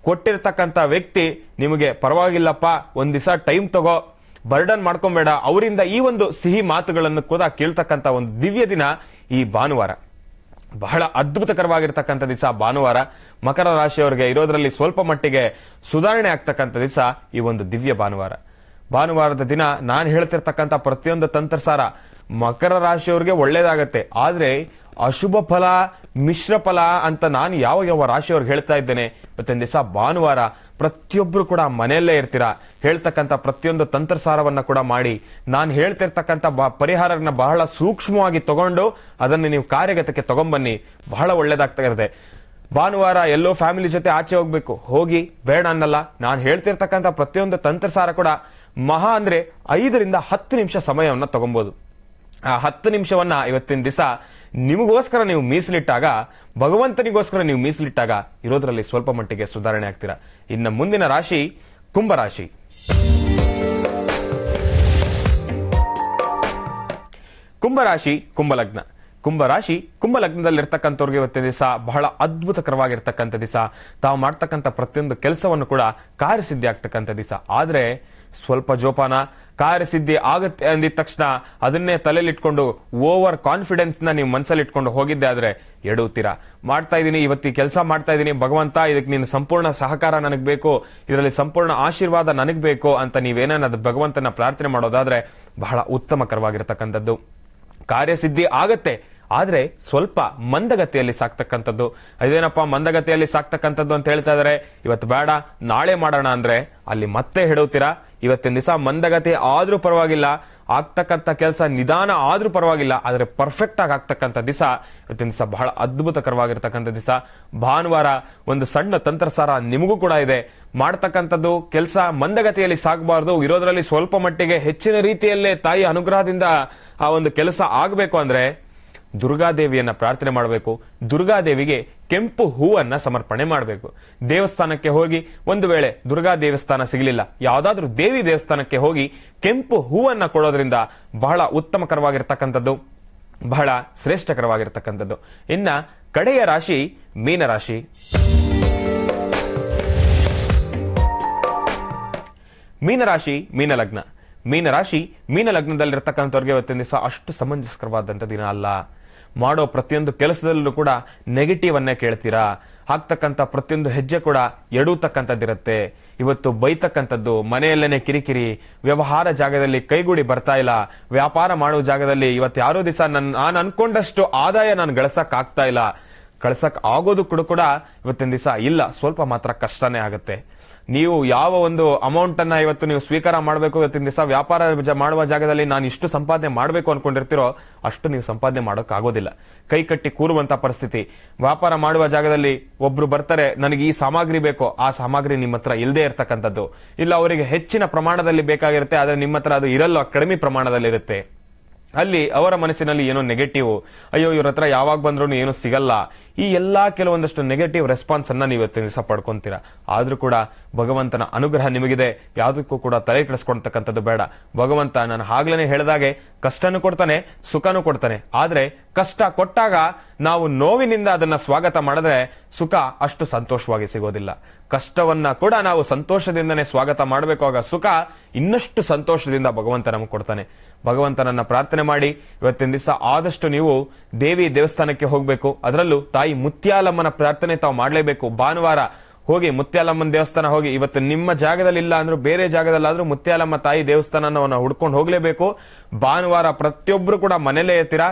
ಕೊಟ್ಟಿರ್ತಕ್ಕಂಥ ವ್ಯಕ್ತಿ ನಿಮಗೆ ಪರವಾಗಿಲ್ಲಪ್ಪ, ಒಂದ್ ದಿವಸ ಟೈಮ್ ತಗೋ, ಬರ್ಡನ್ ಮಾಡ್ಕೊಂಬೇಡ, ಅವರಿಂದ ಈ ಒಂದು ಸಿಹಿ ಮಾತುಗಳನ್ನು ಕೂಡ ಕೇಳ್ತಕ್ಕಂಥ ಒಂದು ದಿವ್ಯ ದಿನ ಈ ಭಾನುವಾರ. ಬಹಳ ಅದ್ಭುತಕರವಾಗಿರ್ತಕ್ಕಂಥ ದಿವಸ ಭಾನುವಾರ. ಮಕರ ರಾಶಿಯವರಿಗೆ ಇರೋದ್ರಲ್ಲಿ ಸ್ವಲ್ಪ ಮಟ್ಟಿಗೆ ಸುಧಾರಣೆ ಆಗ್ತಕ್ಕಂಥ ದಿವಸ ಈ ಒಂದು ದಿವ್ಯ ಭಾನುವಾರ. ಭಾನುವಾರದ ದಿನ ನಾನು ಹೇಳ್ತಿರ್ತಕ್ಕಂಥ ಪ್ರತಿಯೊಂದು ತಂತ್ರಸಾರ ಮಕರ ರಾಶಿಯವರಿಗೆ ಒಳ್ಳೇದಾಗತ್ತೆ. ಆದ್ರೆ ಅಶುಭ ಫಲ, ಮಿಶ್ರ ಫಲ ಅಂತ ನಾನು ಯಾವ ಯಾವ ರಾಶಿಯವ್ರಿಗೆ ಹೇಳ್ತಾ ಇದ್ದೇನೆ. ಇವತ್ತಿನ ದಿವಸ ಭಾನುವಾರ ಪ್ರತಿಯೊಬ್ರು ಕೂಡ ಮನೆಯಲ್ಲೇ ಇರ್ತೀರಾ. ಹೇಳ್ತಕ್ಕಂಥ ಪ್ರತಿಯೊಂದು ತಂತ್ರಸಾರವನ್ನ ಕೂಡ ಮಾಡಿ, ನಾನು ಹೇಳ್ತಿರ್ತಕ್ಕಂಥ ಪರಿಹಾರನ ಬಹಳ ಸೂಕ್ಷ್ಮವಾಗಿ ತಗೊಂಡು ಅದನ್ನು ನೀವು ಕಾರ್ಯಗತಕ್ಕೆ ತಗೊಂಡ್ಬನ್ನಿ. ಬಹಳ ಒಳ್ಳೇದಾಗ್ತಾ ಇರುತ್ತೆ. ಭಾನುವಾರ ಎಲ್ಲೋ ಫ್ಯಾಮಿಲಿ ಜೊತೆ ಆಚೆ ಹೋಗ್ಬೇಕು, ಹೋಗಿ, ಬೇಡ ಅನ್ನಲ್ಲ. ನಾನು ಹೇಳ್ತಿರ್ತಕ್ಕಂಥ ಪ್ರತಿಯೊಂದು ತಂತ್ರಸಾರ ಕೂಡ ಮಹಾ ಅಂದ್ರೆ 5 ರಿಂದ 10 ನಿಮಿಷ ಸಮಯವನ್ನ ತಗೊಬಹುದು. ಆ 10 ನಿಮಿಷವನ್ನ ಇವತ್ತಿನ ದಿವಸ ನಿಮಗೋಸ್ಕರ ನೀವು ಮೀಸಲಿಟ್ಟಾಗ, ಭಗವಂತನಿಗೋಸ್ಕರ ನೀವು ಮೀಸಲಿಟ್ಟಾಗ ಇರೋದ್ರಲ್ಲಿ ಸ್ವಲ್ಪ ಮಟ್ಟಿಗೆ ಸುಧಾರಣೆ ಆಗ್ತೀರಾ. ಇನ್ನು ಮುಂದಿನ ರಾಶಿ ಕುಂಭರಾಶಿ. ಕುಂಭರಾಶಿ, ಕುಂಭಲಗ್ನ. ಕುಂಭರಾಶಿ, ಕುಂಭಲಗ್ನದಲ್ಲಿರ್ತಕ್ಕಂಥವ್ರಿಗೆ ಇವತ್ತಿನ ದಿವಸ ಬಹಳ ಅದ್ಭುತಕರವಾಗಿರ್ತಕ್ಕಂಥ ದಿವಸ. ತಾವು ಮಾಡ್ತಕ್ಕಂಥ ಪ್ರತಿಯೊಂದು ಕೆಲಸವನ್ನು ಕೂಡ ಕಾರ್ಯಸಿದ್ಧಿ ಆಗ್ತಕ್ಕಂಥ ದಿವಸ. ಆದ್ರೆ ಸ್ವಲ್ಪ ಜೋಪಾನ. ಕಾರ್ಯಸಿದ್ಧಿ ಆಗತ್ತೆ ಅಂದಿದ ತಕ್ಷಣ ಅದನ್ನೇ ತಲೆಯಲ್ಲಿಟ್ಕೊಂಡು ಓವರ್ ಕಾನ್ಫಿಡೆನ್ಸ್ ನ ನೀವು ಮನಸ್ಸಲ್ಲಿ ಇಟ್ಕೊಂಡು ಹೋಗಿದ್ದೆ ಆದ್ರೆ ಎಡುತ್ತೀರಾ. ಮಾಡ್ತಾ ಇದೀನಿ, ಇವತ್ತು ಈ ಕೆಲಸ ಮಾಡ್ತಾ ಇದೀನಿ, ಭಗವಂತ ಇದಕ್ಕೆ ನಿನ್ನ ಸಂಪೂರ್ಣ ಸಹಕಾರ ನನಗ್ ಬೇಕು, ಇದರಲ್ಲಿ ಸಂಪೂರ್ಣ ಆಶೀರ್ವಾದ ನನಗ್ ಬೇಕು ಅಂತ ನೀವೇನದು ಭಗವಂತನ ಪ್ರಾರ್ಥನೆ ಮಾಡೋದಾದ್ರೆ ಬಹಳ ಉತ್ತಮಕರವಾಗಿರ್ತಕ್ಕಂಥದ್ದು. ಕಾರ್ಯಸಿದ್ಧಿ ಆಗತ್ತೆ, ಆದ್ರೆ ಸ್ವಲ್ಪ ಮಂದಗತಿಯಲ್ಲಿ ಸಾಕ್ತಕ್ಕಂಥದ್ದು. ಅದೇನಪ್ಪ ಮಂದಗತಿಯಲ್ಲಿ ಸಾಕ್ತಕ್ಕಂಥದ್ದು ಅಂತ ಹೇಳ್ತಾ ಇದಾರೆ, ಇವತ್ತು ಬೇಡ ನಾಳೆ ಮಾಡೋಣ ಅಂದ್ರೆ ಅಲ್ಲಿ ಮತ್ತೆ ಹಿಡುತ್ತೀರಾ. ಇವತ್ತಿನ ದಿವಸ ಮಂದಗತಿ ಆದ್ರೂ ಪರವಾಗಿಲ್ಲ, ಆಗ್ತಕ್ಕಂಥ ಕೆಲಸ ನಿಧಾನ ಆದ್ರೂ ಪರವಾಗಿಲ್ಲ, ಆದ್ರೆ ಪರ್ಫೆಕ್ಟ್ ಆಗಿ ಆಗ್ತಕ್ಕಂಥ ದಿವಸ ಇವತ್ತಿನ ದಿವಸ ಬಹಳ ಅದ್ಭುತಕರವಾಗಿರ್ತಕ್ಕಂಥ ದಿವಸ. ಭಾನುವಾರ ಒಂದು ಸಣ್ಣ ತಂತ್ರಸಾರ ನಿಮಗೂ ಕೂಡ ಇದೆ. ಮಾಡ್ತಕ್ಕಂಥದ್ದು ಕೆಲಸ ಮಂದಗತಿಯಲ್ಲಿ ಸಾಗಬಾರ್ದು, ಇರೋದ್ರಲ್ಲಿ ಸ್ವಲ್ಪ ಮಟ್ಟಿಗೆ ಹೆಚ್ಚಿನ ರೀತಿಯಲ್ಲೇ ತಾಯಿ ಅನುಗ್ರಹದಿಂದ ಆ ಒಂದು ಕೆಲಸ ಆಗಬೇಕು ಅಂದ್ರೆ ದುರ್ಗಾದೇವಿಯನ್ನ ಪ್ರಾರ್ಥನೆ ಮಾಡಬೇಕು. ದುರ್ಗಾದೇವಿಗೆ ಕೆಂಪು ಹೂವನ್ನ ಸಮರ್ಪಣೆ ಮಾಡಬೇಕು. ದೇವಸ್ಥಾನಕ್ಕೆ ಹೋಗಿ, ಒಂದು ವೇಳೆ ದುರ್ಗಾ ದೇವಸ್ಥಾನ ಸಿಗಲಿಲ್ಲ, ಯಾವ್ದಾದ್ರೂ ದೇವಿ ದೇವಸ್ಥಾನಕ್ಕೆ ಹೋಗಿ ಕೆಂಪು ಹೂವನ್ನ ಕೊಡೋದ್ರಿಂದ ಬಹಳ ಉತ್ತಮಕರವಾಗಿರ್ತಕ್ಕಂಥದ್ದು, ಬಹಳ ಶ್ರೇಷ್ಠಕರವಾಗಿರ್ತಕ್ಕಂಥದ್ದು. ಇನ್ನ ಕಡೆಯ ರಾಶಿ ಮೀನರಾಶಿ. ಮೀನರಾಶಿ, ಮೀನಲಗ್ನ. ಮೀನರಾಶಿ, ಮೀನಲಗ್ನದಲ್ಲಿರ್ತಕ್ಕಂಥವ್ರಿಗೆ ಇವತ್ತಿನ ದಿವಸ ಅಷ್ಟು ಸಮಂಜಸಕರವಾದಂಥ ದಿನ ಅಲ್ಲ. ಮಾಡೋ ಪ್ರತಿಯೊಂದು ಕೆಲಸದಲ್ಲೂ ಕೂಡ ನೆಗೆಟಿವ್ ಅನ್ನೇ ಕೇಳ್ತೀರಾ. ಹಾಕ್ತಕ್ಕಂಥ ಪ್ರತಿಯೊಂದು ಹೆಜ್ಜೆ ಕೂಡ ಎಡುವತಕ್ಕಂಥದ್ದಿರುತ್ತೆ. ಇವತ್ತು ಬೈತಕ್ಕಂಥದ್ದು, ಮನೆಯಲ್ಲೇನೆ ಕಿರಿಕಿರಿ, ವ್ಯವಹಾರ ಜಾಗದಲ್ಲಿ ಕೈಗೂಡಿ ಬರ್ತಾ ಇಲ್ಲ, ವ್ಯಾಪಾರ ಮಾಡುವ ಜಾಗದಲ್ಲಿ ಇವತ್ತು ಯಾರೋ ದಿವಸ ನಾನು ಅನ್ಕೊಂಡಷ್ಟು ಆದಾಯ ನಾನು ಗಳಿಸಕ್ ಆಗ್ತಾ ಇಲ್ಲ, ಕಳ್ಸಕ್ ಆಗೋದು ಕೂಡ ಇವತ್ತಿನ ದಿವಸ ಇಲ್ಲ, ಸ್ವಲ್ಪ ಮಾತ್ರ ಕಷ್ಟನೇ ಆಗುತ್ತೆ. ನೀವು ಯಾವ ಒಂದು ಅಮೌಂಟ್ ಅನ್ನ ಇವತ್ತು ನೀವು ಸ್ವೀಕಾರ ಮಾಡಬೇಕು, ಇವತ್ತಿನ ದಿವಸ ವ್ಯಾಪಾರ ಮಾಡುವ ಜಾಗದಲ್ಲಿ ನಾನು ಇಷ್ಟು ಸಂಪಾದನೆ ಮಾಡಬೇಕು ಅನ್ಕೊಂಡಿರ್ತೀರೋ ಅಷ್ಟು ನೀವು ಸಂಪಾದನೆ ಮಾಡೋಕ್ ಆಗೋದಿಲ್ಲ. ಕೈ ಕಟ್ಟಿ ಕೂರುವಂತ ಪರಿಸ್ಥಿತಿ. ವ್ಯಾಪಾರ ಮಾಡುವ ಜಾಗದಲ್ಲಿ ಒಬ್ರು ಬರ್ತಾರೆ, ನನಗೆ ಈ ಸಾಮಗ್ರಿ ಬೇಕು, ಆ ಸಾಮಗ್ರಿ ನಿಮ್ಮ ಹತ್ರ ಇಲ್ಲದೆ ಇರತಕ್ಕಂಥದ್ದು, ಇಲ್ಲ ಅವರಿಗೆ ಹೆಚ್ಚಿನ ಪ್ರಮಾಣದಲ್ಲಿ ಬೇಕಾಗಿರುತ್ತೆ, ಆದ್ರೆ ನಿಮ್ಮ ಹತ್ರ ಅದು ಇರಲ್ಲ, ಕಡಿಮೆ ಪ್ರಮಾಣದಲ್ಲಿ ಇರುತ್ತೆ. ಅಲ್ಲಿ ಅವರ ಮನಸ್ಸಿನಲ್ಲಿ ಏನೋ ನೆಗೆಟಿವ್, ಅಯ್ಯೋ ಇವ್ರ ಹತ್ರ ಯಾವಾಗ ಬಂದ್ರು ಏನೋ ಸಿಗಲ್ಲ, ಈ ಎಲ್ಲಾ ಕೆಲವೊಂದಷ್ಟು ನೆಗೆಟಿವ್ ರೆಸ್ಪಾನ್ಸ್ ಅನ್ನ ನೀವು ಇವತ್ತಿನ ದಿವಸ ಪಡ್ಕೊಂತೀರಾ. ಆದ್ರೂ ಕೂಡ ಭಗವಂತನ ಅನುಗ್ರಹ ನಿಮಗಿದೆ, ಯಾವುದಕ್ಕೂ ಕೂಡ ತಲೆ ಕೆಡಿಸ್ಕೊಳ್ತಕ್ಕಂಥದ್ದು ಬೇಡ. ಭಗವಂತ ನಾನು ಆಗ್ಲೇ ಹೇಳಿದಾಗೆ ಕಷ್ಟನೂ ಕೊಡ್ತಾನೆ, ಸುಖನೂ ಕೊಡ್ತಾನೆ. ಆದ್ರೆ ಕಷ್ಟ ಕೊಟ್ಟಾಗ ನಾವು ನೋವಿನಿಂದ ಅದನ್ನ ಸ್ವಾಗತ ಮಾಡಿದ್ರೆ ಸುಖ ಅಷ್ಟು ಸಂತೋಷವಾಗಿ ಸಿಗೋದಿಲ್ಲ. ಕಷ್ಟವನ್ನ ಕೂಡ ನಾವು ಸಂತೋಷದಿಂದನೇ ಸ್ವಾಗತ ಮಾಡಬೇಕು, ಆಗ ಸುಖ ಇನ್ನಷ್ಟು ಸಂತೋಷದಿಂದ ಭಗವಂತ ನಮಗೆ ಕೊಡ್ತಾನೆ. ಭಗವಂತನನ್ನ ಪ್ರಾರ್ಥನೆ ಮಾಡಿ ಇವತ್ತಿನ ದಿವಸ ಆದಷ್ಟು ನೀವು ದೇವಿ ದೇವಸ್ಥಾನಕ್ಕೆ ಹೋಗ್ಬೇಕು. ಅದರಲ್ಲೂ ತಾಯಿ ಮುತ್ಯಾಲಮ್ಮನ ಪ್ರಾರ್ಥನೆ ತಾವು ಮಾಡಲೇಬೇಕು. ಭಾನುವಾರ ಹೋಗಿ ಮುತ್ಯಾಲಮ್ಮನ ದೇವಸ್ಥಾನ ಹೋಗಿ, ಇವತ್ತು ನಿಮ್ಮ ಜಾಗದಲ್ಲಿ ಇಲ್ಲ ಅಂದ್ರೂ ಬೇರೆ ಜಾಗದಲ್ಲಾದ್ರೂ ಮುತ್ಯಾಲಮ್ಮ ತಾಯಿ ದೇವಸ್ಥಾನವನ್ನು ಹುಡ್ಕೊಂಡು ಹೋಗ್ಲೇಬೇಕು. ಭಾನುವಾರ ಪ್ರತಿಯೊಬ್ರು ಕೂಡ ಮನೇಲೇ ಇರ್ತೀರಾ,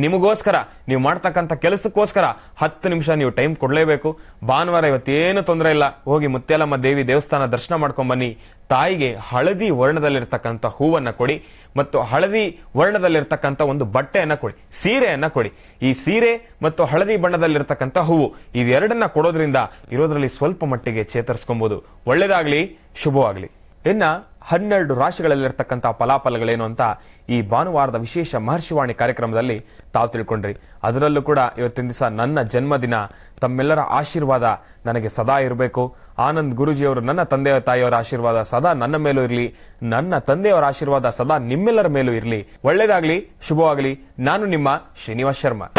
ನಿಮಗೋಸ್ಕರ ನೀವು ಮಾಡ್ತಕ್ಕಂಥ ಕೆಲಸಕ್ಕೋಸ್ಕರ 10 ನಿಮಿಷ ನೀವು ಟೈಮ್ ಕೊಡ್ಲೇಬೇಕು. ಭಾನುವಾರ ಇವತ್ತೇನು ತೊಂದರೆ ಇಲ್ಲ, ಹೋಗಿ ಮುತ್ಯಾಲಮ್ಮ ದೇವಿ ದೇವಸ್ಥಾನ ದರ್ಶನ ಮಾಡ್ಕೊಂಡ್ ಬನ್ನಿ. ತಾಯಿಗೆ ಹಳದಿ ವರ್ಣದಲ್ಲಿರ್ತಕ್ಕಂಥ ಹೂವನ್ನ ಕೊಡಿ ಮತ್ತು ಹಳದಿ ವರ್ಣದಲ್ಲಿರ್ತಕ್ಕಂಥ ಒಂದು ಬಟ್ಟೆಯನ್ನ ಕೊಡಿ, ಸೀರೆಯನ್ನ ಕೊಡಿ. ಈ ಸೀರೆ ಮತ್ತು ಹಳದಿ ಬಣ್ಣದಲ್ಲಿರ್ತಕ್ಕಂಥ ಹೂವು ಇದೆರಡನ್ನ ಕೊಡೋದ್ರಿಂದ ಇರೋದ್ರಲ್ಲಿ ಸ್ವಲ್ಪ ಮಟ್ಟಿಗೆ ಚೇತರಿಸ್ಕೊಬಹುದು. ಒಳ್ಳೇದಾಗ್ಲಿ, ಶುಭವಾಗ್ಲಿ. ಇನ್ನ 12 ರಾಶಿಗಳಲ್ಲಿರ್ತಕ್ಕಂಥ ಫಲಾಫಲಗಳೇನು ಅಂತ ಈ ಭಾನುವಾರದ ವಿಶೇಷ ಮಹರ್ಷಿವಾಣಿ ಕಾರ್ಯಕ್ರಮದಲ್ಲಿ ತಾವು ತಿಳ್ಕೊಂಡ್ರಿ. ಅದರಲ್ಲೂ ಕೂಡ ಇವತ್ತಿನ ದಿವಸ ನನ್ನ ಜನ್ಮದಿನ, ತಮ್ಮೆಲ್ಲರ ಆಶೀರ್ವಾದ ನನಗೆ ಸದಾ ಇರಬೇಕು. ಆನಂದ್ ಗುರುಜಿಯವರು, ನನ್ನ ತಂದೆಯ ತಾಯಿಯವರ ಆಶೀರ್ವಾದ ಸದಾ ನನ್ನ ಮೇಲೂ ಇರಲಿ, ನನ್ನ ತಂದೆಯವರ ಆಶೀರ್ವಾದ ಸದಾ ನಿಮ್ಮೆಲ್ಲರ ಮೇಲೂ ಇರಲಿ. ಒಳ್ಳೇದಾಗ್ಲಿ, ಶುಭವಾಗ್ಲಿ. ನಾನು ನಿಮ್ಮ ಶ್ರೀನಿವಾಸ್ ಶರ್ಮಾ.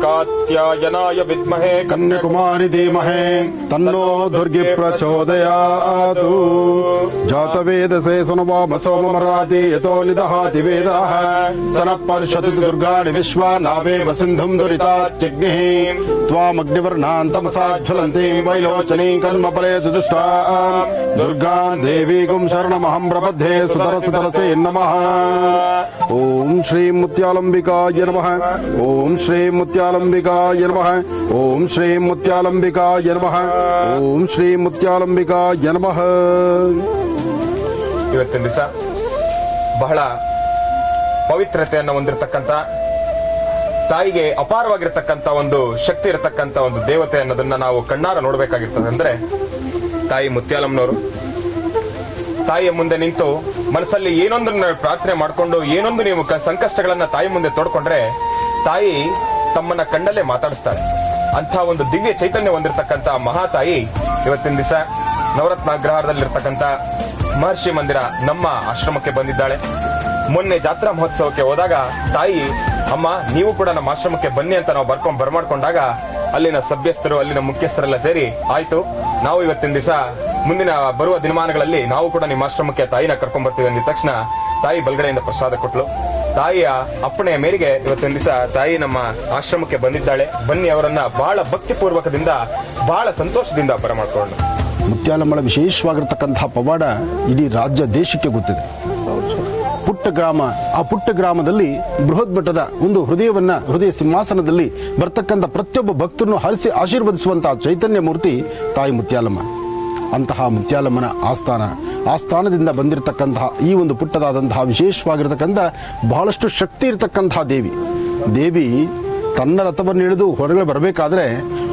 कात्यायनाय विद्महे कन्याकुमारी धीमहि तन्नो दुर्गे प्रचोदयातु। जातवेदसे सुनवामसो ममराति यतो निदहाति वेदाः सनः पर्षतु दुर्गाणि विश्वा नावेव सिन्धुं दुरितात्यग्निः त्वामग्निवर्णान्तमसाज्ज्वलन्तीं वैलोचनीं कर्मफलेषु दुष्टां दुर्गां देवीं शरणमहं प्रपद्ये सुतरसे नमः। ॐ श्री मुत्यालम्बिकाय नमः। ॐ श्री मुत्यालम्बिकाय ನಮಃ. ಓಂ ಶ್ರೀ ಮುತ್ಯಾಲಂಬಿಕಾಯ ನಮಃ. ಓಂ ಶ್ರೀ ಮುತ್ಯಾಲಂಬಿಕಾಯ ನಮಃ. ಇವತ್ತಿನ ದಿವಸ ಬಹಳ ಪವಿತ್ರತೆಯನ್ನು ಹೊಂದಿರತಕ್ಕಂತ, ತಾಯಿಗೆ ಅಪಾರವಾಗಿರ್ತಕ್ಕಂಥ ಒಂದು ಶಕ್ತಿ ಇರತಕ್ಕಂಥ ಒಂದು ದೇವತೆ ಅನ್ನೋದನ್ನ ನಾವು ಕಣ್ಣಾರ ನೋಡಬೇಕಾಗಿರ್ತದೆ. ಅಂದ್ರೆ ತಾಯಿ ಮುತ್ಯಾಲಮ್ಮನವರು ತಾಯಿಯ ಮುಂದೆ ನಿಂತು ಮನಸ್ಸಲ್ಲಿ ಏನೊಂದು ಪ್ರಾರ್ಥನೆ ಮಾಡಿಕೊಂಡು ಏನೊಂದು ನೀವು ಸಂಕಷ್ಟಗಳನ್ನ ತಾಯಿ ಮುಂದೆ ತೋಡ್ಕೊಂಡ್ರೆ ತಾಯಿ ತಮ್ಮನ್ನ ಕಣ್ಣಲ್ಲೇ ಮಾತಾಡಿಸ್ತಾಳೆ. ಅಂತ ಒಂದು ದಿವ್ಯ ಚೈತನ್ಯ ಹೊಂದಿರತಕ್ಕಂತ ಮಹಾತಾಯಿ ಇವತ್ತಿನ ದಿವಸ ನವರತ್ನಾಗ್ರಹಾರದಲ್ಲಿರ್ತಕ್ಕಂಥ ಮಹರ್ಷಿ ಮಂದಿರ ನಮ್ಮ ಆಶ್ರಮಕ್ಕೆ ಬಂದಿದ್ದಾಳೆ. ಮೊನ್ನೆ ಜಾತ್ರಾ ಮಹೋತ್ಸವಕ್ಕೆ ಹೋದಾಗ ತಾಯಿ, ಅಮ್ಮ ನೀವು ಕೂಡ ನಮ್ಮ ಆಶ್ರಮಕ್ಕೆ ಬನ್ನಿ ಅಂತ ನಾವು ಬರ್ಮಾಡ್ಕೊಂಡಾಗ ಅಲ್ಲಿನ ಸಭ್ಯಸ್ಥರು, ಅಲ್ಲಿನ ಮುಖ್ಯಸ್ಥರೆಲ್ಲ ಸೇರಿ ಆಯ್ತು, ನಾವು ಇವತ್ತಿನ ದಿವಸ ಮುಂದಿನ ಬರುವ ದಿನಮಾನಗಳಲ್ಲಿ ನಾವು ಕೂಡ ನಿಮ್ಮ ಆಶ್ರಮಕ್ಕೆ ತಾಯಿನ ಕರ್ಕೊಂಡ್ ಬರ್ತೀವಿ ಅಂದಿದ ತಕ್ಷಣ ತಾಯಿ ಬಲಗಡೆಯಿಂದ ಪ್ರಸಾದ ಕೊಟ್ಲು. ತಾಯಿಯ ಅಪ್ಪಣೆಯ ಮೇರೆಗೆ ಇವತ್ತಿನ ದಿವಸ ತಾಯಿ ನಮ್ಮ ಆಶ್ರಮಕ್ಕೆ ಬಂದಿದ್ದಾಳೆ. ಬನ್ನಿ ಅವರನ್ನ ಬಹಳ ಭಕ್ತಿಪೂರ್ವಕದಿಂದ ಬಹಳ ಸಂತೋಷದಿಂದ ಬರಮಾಡ್ಕೊಂಡು. ಮುತ್ಯಾಲಮ್ಮಳ ವಿಶೇಷವಾಗಿರ್ತಕ್ಕಂತಹ ಪವಾಡ ಇಡೀ ರಾಜ್ಯ ದೇಶಕ್ಕೆ ಗೊತ್ತಿದೆ. ಪುಟ್ಟ ಗ್ರಾಮ, ಆ ಪುಟ್ಟ ಗ್ರಾಮದಲ್ಲಿ ಬೃಹತ್ ಮಟ್ಟದ ಒಂದು ಹೃದಯ ಸಿಂಹಾಸನದಲ್ಲಿ ಬರ್ತಕ್ಕಂಥ ಪ್ರತಿಯೊಬ್ಬ ಭಕ್ತರನ್ನು ಹರಿಸಿ ಆಶೀರ್ವದಿಸುವಂತಹ ಚೈತನ್ಯ ಮೂರ್ತಿ ತಾಯಿ ಮುತ್ಯಾಲಮ್ಮ. ಅಂತಹ ಮುತ್ಯಾಲಮ್ಮನ ಆಸ್ಥಾನದಿಂದ ಬಂದಿರತಕ್ಕಂತಹ ಈ ಒಂದು ಪುಟ್ಟದಾದಂತಹ ವಿಶೇಷವಾಗಿರತಕ್ಕಂಥ ಬಹಳಷ್ಟು ಶಕ್ತಿ ಇರತಕ್ಕಂತಹ ದೇವಿ ತನ್ನ ರಥವನ್ನು ಇಳಿದು ಹೊರಗಡೆ ಬರಬೇಕಾದ್ರೆ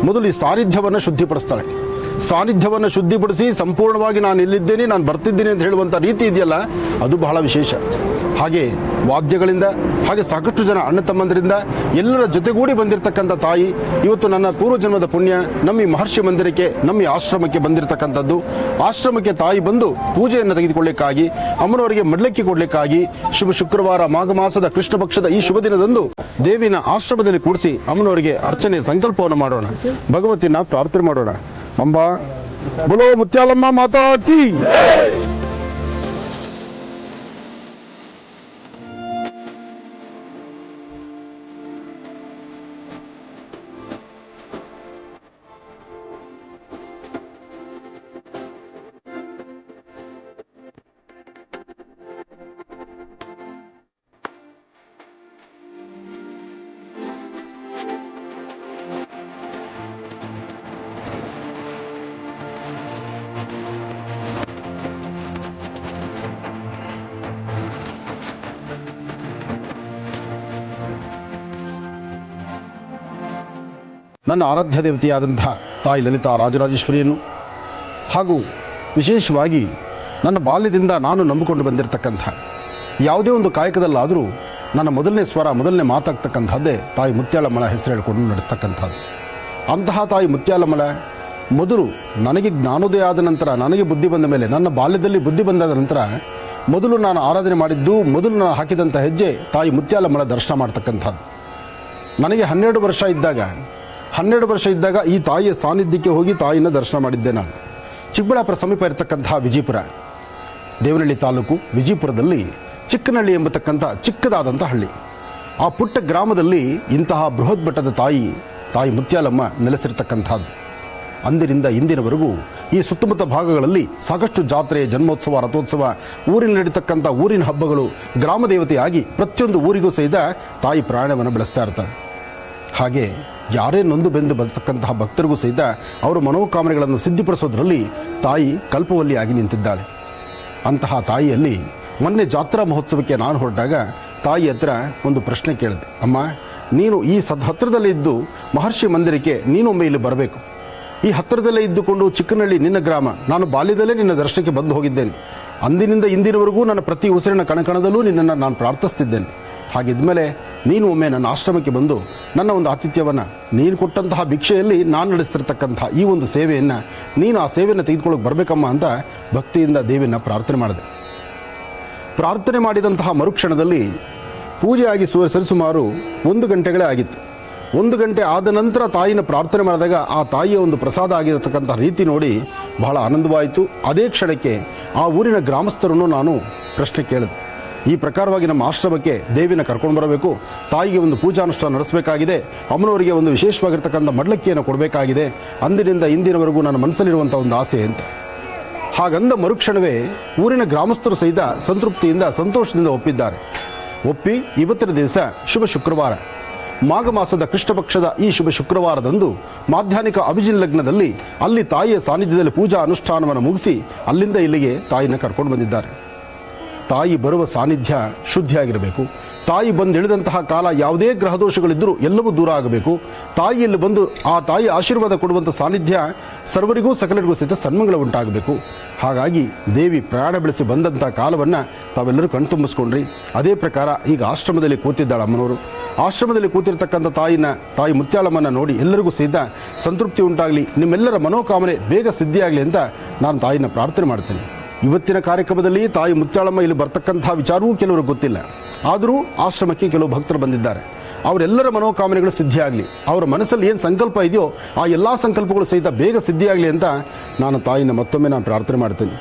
ಮೊದಲು ಈ ಸಾನ್ನಿಧ್ಯವನ್ನು ಶುದ್ಧಿಪಡಿಸ್ತಾಳೆ. ಸಾನ್ನಿಧ್ಯವನ್ನು ಶುದ್ಧಿಪಡಿಸಿ ಸಂಪೂರ್ಣವಾಗಿ ನಾನು ಇಲ್ಲಿದ್ದೇನೆ, ನಾನು ಬರ್ತಿದ್ದೇನೆ ಅಂತ ಹೇಳುವಂತ ರೀತಿ ಇದೆಯಲ್ಲ, ಅದು ಬಹಳ ವಿಶೇಷ. ಹಾಗೆ ವಾದ್ಯಗಳಿಂದ, ಹಾಗೆ ಸಾಕಷ್ಟು ಜನ ಅಣ್ಣ ತಮ್ಮಂದರಿಂದ ಎಲ್ಲರ ಜೊತೆಗೂಡಿ ಬಂದಿರತಕ್ಕಂಥ ತಾಯಿ ಇವತ್ತು ನನ್ನ ಪೂರ್ವಜನ್ಮದ ಪುಣ್ಯ ನಮ್ಮ ಈ ಮಹರ್ಷಿ ಮಂದಿರಕ್ಕೆ, ನಮ್ಮ ಈ ಆಶ್ರಮಕ್ಕೆ ಬಂದಿರತಕ್ಕಂಥದ್ದು. ಆಶ್ರಮಕ್ಕೆ ತಾಯಿ ಬಂದು ಪೂಜೆಯನ್ನು ತೆಗೆದುಕೊಳ್ಳಿಕ್ಕಾಗಿ, ಅಮ್ಮನವರಿಗೆ ಮಡ್ಲಕ್ಕಿ ಕೊಡ್ಲಿಕ್ಕಾಗಿ ಶುಭ ಶುಕ್ರವಾರ ಮಾಘ ಮಾಸದ ಕೃಷ್ಣ ಪಕ್ಷದ ಈ ಶುಭ ದಿನದಂದು ದೇವಿನ ಆಶ್ರಮದಲ್ಲಿ ಕೂಡಿಸಿ ಅಮ್ಮನವರಿಗೆ ಅರ್ಚನೆ ಸಂಕಲ್ಪವನ್ನು ಮಾಡೋಣ. ಭಗವತಿನ ಪ್ರಾರ್ಥನೆ ಮಾಡೋಣ. ಅಂಬಾ ಬೋಲೋ ಮುತ್ಯಾಲಮ್ಮ ಮಾತಾ ಕೀ. ನನ್ನ ಆರಾಧ್ಯ ದೇವತೆಯಾದಂತಹ ತಾಯಿ ಲಲಿತಾ ರಾಜರಾಜೇಶ್ವರಿಯನ್ನು ಹಾಗೂ ವಿಶೇಷವಾಗಿ ನನ್ನ ಬಾಲ್ಯದಿಂದ ನಾನು ನಂಬಿಕೊಂಡು ಬಂದಿರತಕ್ಕಂಥ ಯಾವುದೇ ಒಂದು ಕಾಯಕದಲ್ಲಾದರೂ ನನ್ನ ಮೊದಲನೇ ಸ್ವರ, ಮೊದಲನೇ ಮಾತಾಗ್ತಕ್ಕಂಥದ್ದೇ ತಾಯಿ ಮುತ್ಯಾಲಮ್ಮಳ ಹೆಸರು ಹೇಳಿಕೊಂಡು ನಡೆಸ್ತಕ್ಕಂಥದ್ದು. ಅಂತಹ ತಾಯಿ ಮುತ್ಯಾಲಮ್ಮಳ ಮೊದಲು ನನಗೆ ಜ್ಞಾನೋದಯ ಆದ ನಂತರ, ನನಗೆ ಬುದ್ಧಿ ಬಂದ ಮೇಲೆ, ನನ್ನ ಬಾಲ್ಯದಲ್ಲಿ ಬುದ್ಧಿ ಬಂದಾದ ನಂತರ ಮೊದಲು ನಾನು ಆರಾಧನೆ ಮಾಡಿದ್ದು, ಮೊದಲು ನಾನು ಹಾಕಿದಂಥ ಹೆಜ್ಜೆ ತಾಯಿ ಮುತ್ಯಾಲಮ್ಮಳ ದರ್ಶನ ಮಾಡ್ತಕ್ಕಂಥದ್ದು. ನನಗೆ 12 ವರ್ಷ ಇದ್ದಾಗ ಈ ತಾಯಿಯ ಸಾನ್ನಿಧ್ಯಕ್ಕೆ ಹೋಗಿ ತಾಯಿನ ದರ್ಶನ ಮಾಡಿದ್ದೆ ನಾನು. ಚಿಕ್ಕಬಳ್ಳಾಪುರ ಸಮೀಪ ಇರತಕ್ಕಂತಹ ವಿಜಯಪುರ, ದೇವನಹಳ್ಳಿ ತಾಲೂಕು ವಿಜಯಪುರದಲ್ಲಿ ಚಿಕ್ಕನಹಳ್ಳಿ ಎಂಬತಕ್ಕಂಥ ಚಿಕ್ಕದಾದಂಥ ಹಳ್ಳಿ. ಆ ಪುಟ್ಟ ಗ್ರಾಮದಲ್ಲಿ ಇಂತಹ ಬೃಹತ್ ಮಟ್ಟದ ತಾಯಿ ಮುತ್ಯಾಲಮ್ಮ ನೆಲೆಸಿರ್ತಕ್ಕಂಥದ್ದು. ಅಂದಿನಿಂದ ಇಂದಿನವರೆಗೂ ಈ ಸುತ್ತಮುತ್ತ ಭಾಗಗಳಲ್ಲಿ ಸಾಕಷ್ಟು ಜಾತ್ರೆ, ಜನ್ಮೋತ್ಸವ, ರಥೋತ್ಸವ, ಊರಿನಲ್ಲಿ ನಡೀತಕ್ಕಂಥ ಊರಿನ ಹಬ್ಬಗಳು ಗ್ರಾಮ ದೇವತೆಯಾಗಿ ಪ್ರತಿಯೊಂದು ಊರಿಗೂ ಸಹಿತ ತಾಯಿ ಪ್ರಾಣವನ್ನು ಬೆಳೆಸ್ತಾ ಇರ್ತಾರೆ. ಹಾಗೆ ಯಾರೇ ನೊಂದು ಬೆಂದು ಬರ್ತಕ್ಕಂತಹ ಭಕ್ತರಿಗೂ ಸಹಿತ ಅವರ ಮನೋಕಾಮನೆಗಳನ್ನು ಸಿದ್ಧಿಪಡಿಸೋದ್ರಲ್ಲಿ ತಾಯಿ ಕಲ್ಪವಲ್ಲಿಯಾಗಿ ನಿಂತಿದ್ದಾಳೆ. ಅಂತಹ ತಾಯಿಯಲ್ಲಿ ಮೊನ್ನೆ ಜಾತ್ರಾ ಮಹೋತ್ಸವಕ್ಕೆ ನಾನು ಹೊರಟಾಗ ತಾಯಿ ಹತ್ರ ಒಂದು ಪ್ರಶ್ನೆ ಕೇಳಿದೆ. ಅಮ್ಮ, ನೀನು ಈ ಹತ್ತಿರದಲ್ಲೇ ಇದ್ದು ಮಹರ್ಷಿ ಮಂದಿರಕ್ಕೆ ನೀನೊಮ್ಮೆ ಇಲ್ಲಿ ಬರಬೇಕು. ಈ ಹತ್ತಿರದಲ್ಲೇ ಇದ್ದುಕೊಂಡು ಚಿಕ್ಕನಹಳ್ಳಿ ನಿನ್ನ ಗ್ರಾಮ, ನಾನು ಬಾಲ್ಯದಲ್ಲೇ ನಿನ್ನ ದರ್ಶನಕ್ಕೆ ಬಂದು ಹೋಗಿದ್ದೇನೆ. ಅಂದಿನಿಂದ ಇಂದಿನವರೆಗೂ ನನ್ನ ಪ್ರತಿ ಉಸಿರಿನ ಕಣಕಣದಲ್ಲೂ ನಿನ್ನನ್ನು ನಾನು ಪ್ರಾರ್ಥಿಸ್ತಿದ್ದೇನೆ. ಹಾಗಿದ್ಮೇಲೆ ನೀನು ಒಮ್ಮೆ ನನ್ನ ಆಶ್ರಮಕ್ಕೆ ಬಂದು ನನ್ನ ಒಂದು ಆತಿಥ್ಯವನ್ನು, ನೀನು ಕೊಟ್ಟಂತಹ ಭಿಕ್ಷೆಯಲ್ಲಿ ನಾನು ನಡೆಸ್ತಿರ್ತಕ್ಕಂಥ ಈ ಒಂದು ಸೇವೆಯನ್ನು, ನೀನು ಆ ಸೇವೆಯನ್ನು ತೆಗೆದುಕೊಳ್ಳೋಕೆ ಬರಬೇಕಮ್ಮ ಅಂತ ಭಕ್ತಿಯಿಂದ ದೇವಿಯನ್ನು ಪ್ರಾರ್ಥನೆ ಮಾಡಿದೆ. ಪ್ರಾರ್ಥನೆ ಮಾಡಿದಂತಹ ಮರುಕ್ಷಣದಲ್ಲಿ ಪೂಜೆಯಾಗಿ ಸರಿಸುಮಾರು 1 ಗಂಟೆಗಳೇ ಆಗಿತ್ತು. 1 ಗಂಟೆ ಆದ ನಂತರ ತಾಯಿನ ಪ್ರಾರ್ಥನೆ ಮಾಡಿದಾಗ ಆ ತಾಯಿಯ ಒಂದು ಪ್ರಸಾದ ಆಗಿರತಕ್ಕಂಥ ರೀತಿ ನೋಡಿ ಬಹಳ ಆನಂದವಾಯಿತು. ಅದೇ ಕ್ಷಣಕ್ಕೆ ಆ ಊರಿನ ಗ್ರಾಮಸ್ಥರನ್ನು ನಾನು ಪ್ರಶ್ನೆ ಕೇಳಿದೆ. ಈ ಪ್ರಕಾರವಾಗಿ ನಮ್ಮ ಆಶ್ರಮಕ್ಕೆ ದೇವಿನ ಕರ್ಕೊಂಡು ಬರಬೇಕು, ತಾಯಿಗೆ ಒಂದು ಪೂಜಾನುಷ್ಠಾನ ನಡೆಸಬೇಕಾಗಿದೆ, ಅಮ್ಮನವರಿಗೆ ಒಂದು ವಿಶೇಷವಾಗಿರ್ತಕ್ಕಂಥ ಮಡ್ಲಕ್ಕಿಯನ್ನು ಕೊಡಬೇಕಾಗಿದೆ, ಅಂದಿನಿಂದ ಇಂದಿನವರೆಗೂ ನನ್ನ ಮನಸ್ಸಲ್ಲಿರುವಂಥ ಒಂದು ಆಸೆ ಅಂತ. ಹಾಗಂದ ಮರುಕ್ಷಣವೇ ಊರಿನ ಗ್ರಾಮಸ್ಥರು ಸಹಿತ ಸಂತೃಪ್ತಿಯಿಂದ, ಸಂತೋಷದಿಂದ ಒಪ್ಪಿದ್ದಾರೆ. ಒಪ್ಪಿ ಇವತ್ತಿನ ದಿವಸ ಶುಭ ಶುಕ್ರವಾರ ಮಾಘ ಮಾಸದ ಕೃಷ್ಣ ಪಕ್ಷದ ಈ ಶುಭ ಶುಕ್ರವಾರದಂದು ಮಾಧ್ಯಾಹ್ನಿಕ ಅಭಿಜಿನ್ ಲಗ್ನದಲ್ಲಿ ಅಲ್ಲಿ ತಾಯಿಯ ಸಾನ್ನಿಧ್ಯದಲ್ಲಿ ಪೂಜಾ ಅನುಷ್ಠಾನವನ್ನು ಮುಗಿಸಿ ಅಲ್ಲಿಂದ ಇಲ್ಲಿಗೆ ತಾಯಿನ ಕರ್ಕೊಂಡು ಬಂದಿದ್ದಾರೆ. ತಾಯಿ ಬರುವ ಸಾನ್ನಿಧ್ಯ ಶುದ್ಧಿಯಾಗಿರಬೇಕು. ತಾಯಿ ಬಂದಿಳಿದಂತಹ ಕಾಲ ಯಾವುದೇ ಗ್ರಹದೋಷಗಳಿದ್ದರೂ ಎಲ್ಲವೂ ದೂರ ಆಗಬೇಕು. ತಾಯಿಯಲ್ಲಿ ಬಂದು ಆ ತಾಯಿ ಆಶೀರ್ವಾದ ಕೊಡುವಂಥ ಸಾನ್ನಿಧ್ಯ ಸರ್ವರಿಗೂ ಸಕಲರಿಗೂ ಸಹಿತ ಸನ್ಮಂಗಳ ಉಂಟಾಗಬೇಕು. ಹಾಗಾಗಿ ದೇವಿ ಪ್ರಯಾಣ ಬೆಳೆಸಿ ಬಂದಂಥ ಕಾಲವನ್ನು ತಾವೆಲ್ಲರೂ ಕಣ್ತುಂಬಿಸ್ಕೊಂಡ್ರಿ. ಅದೇ ಪ್ರಕಾರ ಈಗ ಆಶ್ರಮದಲ್ಲಿ ಕೂತಿದ್ದಾಳೆ ಅಮ್ಮನವರು. ಆಶ್ರಮದಲ್ಲಿ ಕೂತಿರ್ತಕ್ಕಂಥ ತಾಯಿ ಮುತ್ಯಾಳಮ್ಮನ ನೋಡಿ ಎಲ್ಲರಿಗೂ ಸಹಿತ ಸಂತೃಪ್ತಿ ಉಂಟಾಗಲಿ, ನಿಮ್ಮೆಲ್ಲರ ಮನೋಕಾಮನೆ ಬೇಗ ಸಿದ್ಧಿಯಾಗಲಿ ಅಂತ ನಾನು ತಾಯಿನ ಪ್ರಾರ್ಥನೆ ಮಾಡ್ತೇನೆ. ಇವತ್ತಿನ ಕಾರ್ಯಕ್ರಮದಲ್ಲಿ ತಾಯಿ ಮುತ್ಯಾಳಮ್ಮ ಇಲ್ಲಿ ಬರ್ತಕ್ಕಂಥ ವಿಚಾರವೂ ಕೆಲವರು ಗೊತ್ತಿಲ್ಲ. ಆದರೂ ಆಶ್ರಮಕ್ಕೆ ಕೆಲವು ಭಕ್ತರು ಬಂದಿದ್ದಾರೆ. ಅವರೆಲ್ಲರ ಮನೋಕಾಮನೆಗಳು ಸಿದ್ಧಿಯಾಗಲಿ, ಅವರ ಮನಸ್ಸಲ್ಲಿ ಏನು ಸಂಕಲ್ಪ ಇದೆಯೋ ಆ ಎಲ್ಲ ಸಂಕಲ್ಪಗಳು ಸಹಿತ ಬೇಗ ಸಿದ್ಧಿಯಾಗಲಿ ಅಂತ ನಾನು ತಾಯಿನ ಮತ್ತೊಮ್ಮೆ ನಾನು ಪ್ರಾರ್ಥನೆ ಮಾಡ್ತೀನಿ.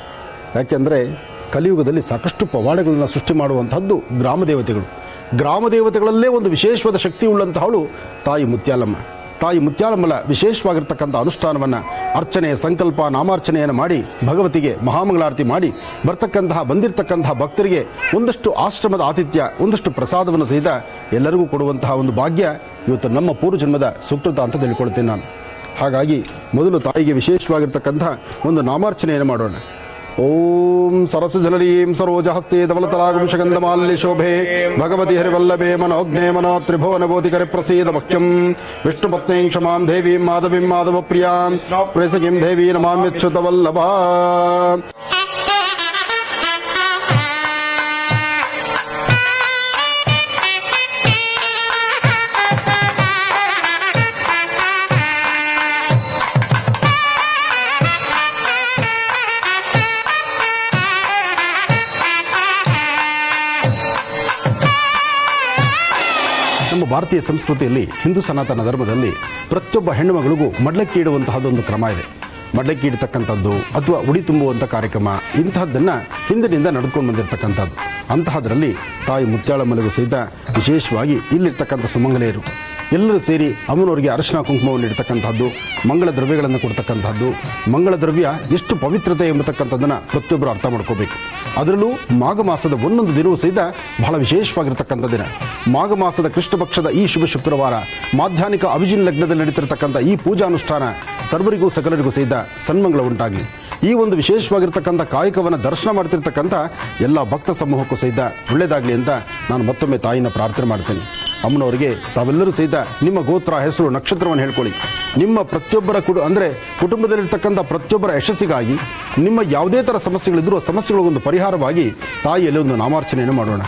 ಯಾಕೆಂದರೆ ಕಲಿಯುಗದಲ್ಲಿ ಸಾಕಷ್ಟು ಪವಾಡಗಳನ್ನು ಸೃಷ್ಟಿ ಮಾಡುವಂಥದ್ದು ಗ್ರಾಮದೇವತೆಗಳು. ಗ್ರಾಮದೇವತೆಗಳಲ್ಲೇ ಒಂದು ವಿಶೇಷವಾದ ಶಕ್ತಿ ಉಳ್ಳಂತಹವಳು ತಾಯಿ ಮುತ್ಯಾಲಮ್ಮ. ತಾಯಿ ಮುತ್ಯಾಲಮ್ಮಲ ವಿಶೇಷವಾಗಿರ್ತಕ್ಕಂಥ ಅನುಷ್ಠಾನವನ್ನು ಅರ್ಚನೆಯ ಸಂಕಲ್ಪ ನಾಮಾರ್ಚನೆಯನ್ನು ಮಾಡಿ ಭಗವತಿಗೆ ಮಹಾಮಂಗಳಾರತಿ ಮಾಡಿ ಬಂದಿರತಕ್ಕಂತಹ ಭಕ್ತರಿಗೆ ಒಂದಷ್ಟು ಆಶ್ರಮದ ಆತಿಥ್ಯ, ಒಂದಷ್ಟು ಪ್ರಸಾದವನ್ನು ಸಹಿತ ಎಲ್ಲರಿಗೂ ಕೊಡುವಂತಹ ಒಂದು ಭಾಗ್ಯ ಇವತ್ತು ನಮ್ಮ ಪೂರ್ವಜನ್ಮದ ಸುಕೃತ ಅಂತ ತಿಳ್ಕೊಳ್ತೇನೆ ನಾನು. ಹಾಗಾಗಿ ಮೊದಲು ತಾಯಿಗೆ ವಿಶೇಷವಾಗಿರ್ತಕ್ಕಂಥ ಒಂದು ನಾಮಾರ್ಚನೆಯನ್ನು ಮಾಡೋಣ. ಓಂ ಸರಸಜಲರೀಂ ಸರೋಜಹಸ್ತೆ ಧವಲತರಾಗುಂಶಗಂಧಮಾಲ್ಯ ಶೋಭೆ ಭಗವತಿ ಹರಿವಲ್ಲಭೆ ಮನೋಜ್ಞೆ ಮನೋ ತ್ರಿಭುವನಬೋಧಿಕರೆ ಪ್ರಸೀದ ಭಕ್ಷ್ಯಂ ವಿಷ್ಣುಪತ್ನೀಂ ಕ್ಷಮಾಂ ದೇವೀಂ ಮಾಧವೀಂ ಮಾಧವ ಪ್ರಿಯಾಂ ಪ್ರೇಸಗಿಂ ದೇವಿ ನಮಾಮ್ಯಚ್ಯುತವಲ್ಲಭಾ. ನಮ್ಮ ಭಾರತೀಯ ಸಂಸ್ಕೃತಿಯಲ್ಲಿ ಹಿಂದೂ ಸನಾತನ ಧರ್ಮದಲ್ಲಿ ಪ್ರತಿಯೊಬ್ಬ ಹೆಣ್ಣುಮಗಳಿಗೂ ಮಡ್ಲಕ್ಕಿ ಇಡುವಂತಹದ್ದೊಂದು ಕ್ರಮ ಇದೆ. ಮಡ್ಲಕ್ಕಿ ಇಡತಕ್ಕಂಥದ್ದು ಅಥವಾ ಉಡಿ ತುಂಬುವಂಥ ಕಾರ್ಯಕ್ರಮ ಇಂತಹದ್ದನ್ನು ಹಿಂದಿನಿಂದ ನಡೆದುಕೊಂಡು ಬಂದಿರತಕ್ಕಂಥದ್ದು. ಅಂತಹದ್ರಲ್ಲಿ ತಾಯಿ ಮುತ್ಯಾಳಮ್ಮನಿಗೂ ಸಹಿತ ವಿಶೇಷವಾಗಿ ಇಲ್ಲಿರ್ತಕ್ಕಂಥ ಸುಮಂಗಲೆಯರು ಎಲ್ಲರೂ ಸೇರಿ ಅಮ್ಮನವರಿಗೆ ಅರಿಶಿನ ಕುಂಕುಮವನ್ನು ಇಡ್ತಕ್ಕಂಥದ್ದು, ಮಂಗಳ ದ್ರವ್ಯಗಳನ್ನು ಕೊಡ್ತಕ್ಕಂಥದ್ದು. ಮಂಗಳ ದ್ರವ್ಯ ಎಷ್ಟು ಪವಿತ್ರತೆ ಎಂಬತಕ್ಕಂಥದ್ದನ್ನು ಪ್ರತಿಯೊಬ್ಬರು ಅರ್ಥ ಮಾಡ್ಕೋಬೇಕು. ಅದರಲ್ಲೂ ಮಾಘ ಮಾಸದ ಒಂದೊಂದು ದಿನವೂ ಸಹಿತ ಬಹಳ ವಿಶೇಷವಾಗಿರ್ತಕ್ಕಂಥ ದಿನ. ಮಾಘ ಮಾಸದ ಕೃಷ್ಣ ಪಕ್ಷದ ಈ ಶುಭ ಶುಕ್ರವಾರ ಮಾಧ್ಯಾಹ್ನಿಕ ಅಭಿಜಿನ್ ಲಗ್ನದಲ್ಲಿ ನಡೀತಿರ್ತಕ್ಕಂಥ ಈ ಪೂಜಾನುಷ್ಠಾನ ಸರ್ವರಿಗೂ ಸಕಲರಿಗೂ ಸಹಿತ ಸನ್ಮಂಗಳ ಉಂಟಾಗಲಿ. ಈ ಒಂದು ವಿಶೇಷವಾಗಿರ್ತಕ್ಕಂಥ ಕಾಯಕವನ್ನು ದರ್ಶನ ಮಾಡ್ತಿರ್ತಕ್ಕಂಥ ಎಲ್ಲ ಭಕ್ತ ಸಮೂಹಕ್ಕೂ ಸಹಿತ ಒಳ್ಳೆಯದಾಗಲಿ ಅಂತ ನಾನು ಮತ್ತೊಮ್ಮೆ ತಾಯಿನ ಪ್ರಾರ್ಥನೆ ಮಾಡ್ತೇನೆ. ಅಮ್ಮನವರಿಗೆ ತಾವೆಲ್ಲರೂ ಸಹಿತ ನಿಮ್ಮ ಗೋತ್ರ, ಹೆಸರು, ನಕ್ಷತ್ರವನ್ನು ಹೇಳ್ಕೊಳ್ಳಿ. ನಿಮ್ಮ ಪ್ರತಿಯೊಬ್ಬರ ಕುಟುಂಬದಲ್ಲಿರ್ತಕ್ಕಂಥ ಪ್ರತಿಯೊಬ್ಬರ ಯಶಸ್ಸಿಗಾಗಿ ನಿಮ್ಮ ಯಾವುದೇ ಥರ ಸಮಸ್ಯೆಗಳಿದ್ರೂ ಆ ಸಮಸ್ಯೆಗಳಿಗೊಂದು ಪರಿಹಾರವಾಗಿ ತಾಯಿಯಲ್ಲಿ ಒಂದು ನಾಮಾರ್ಚನೆಯನ್ನು ಮಾಡೋಣ.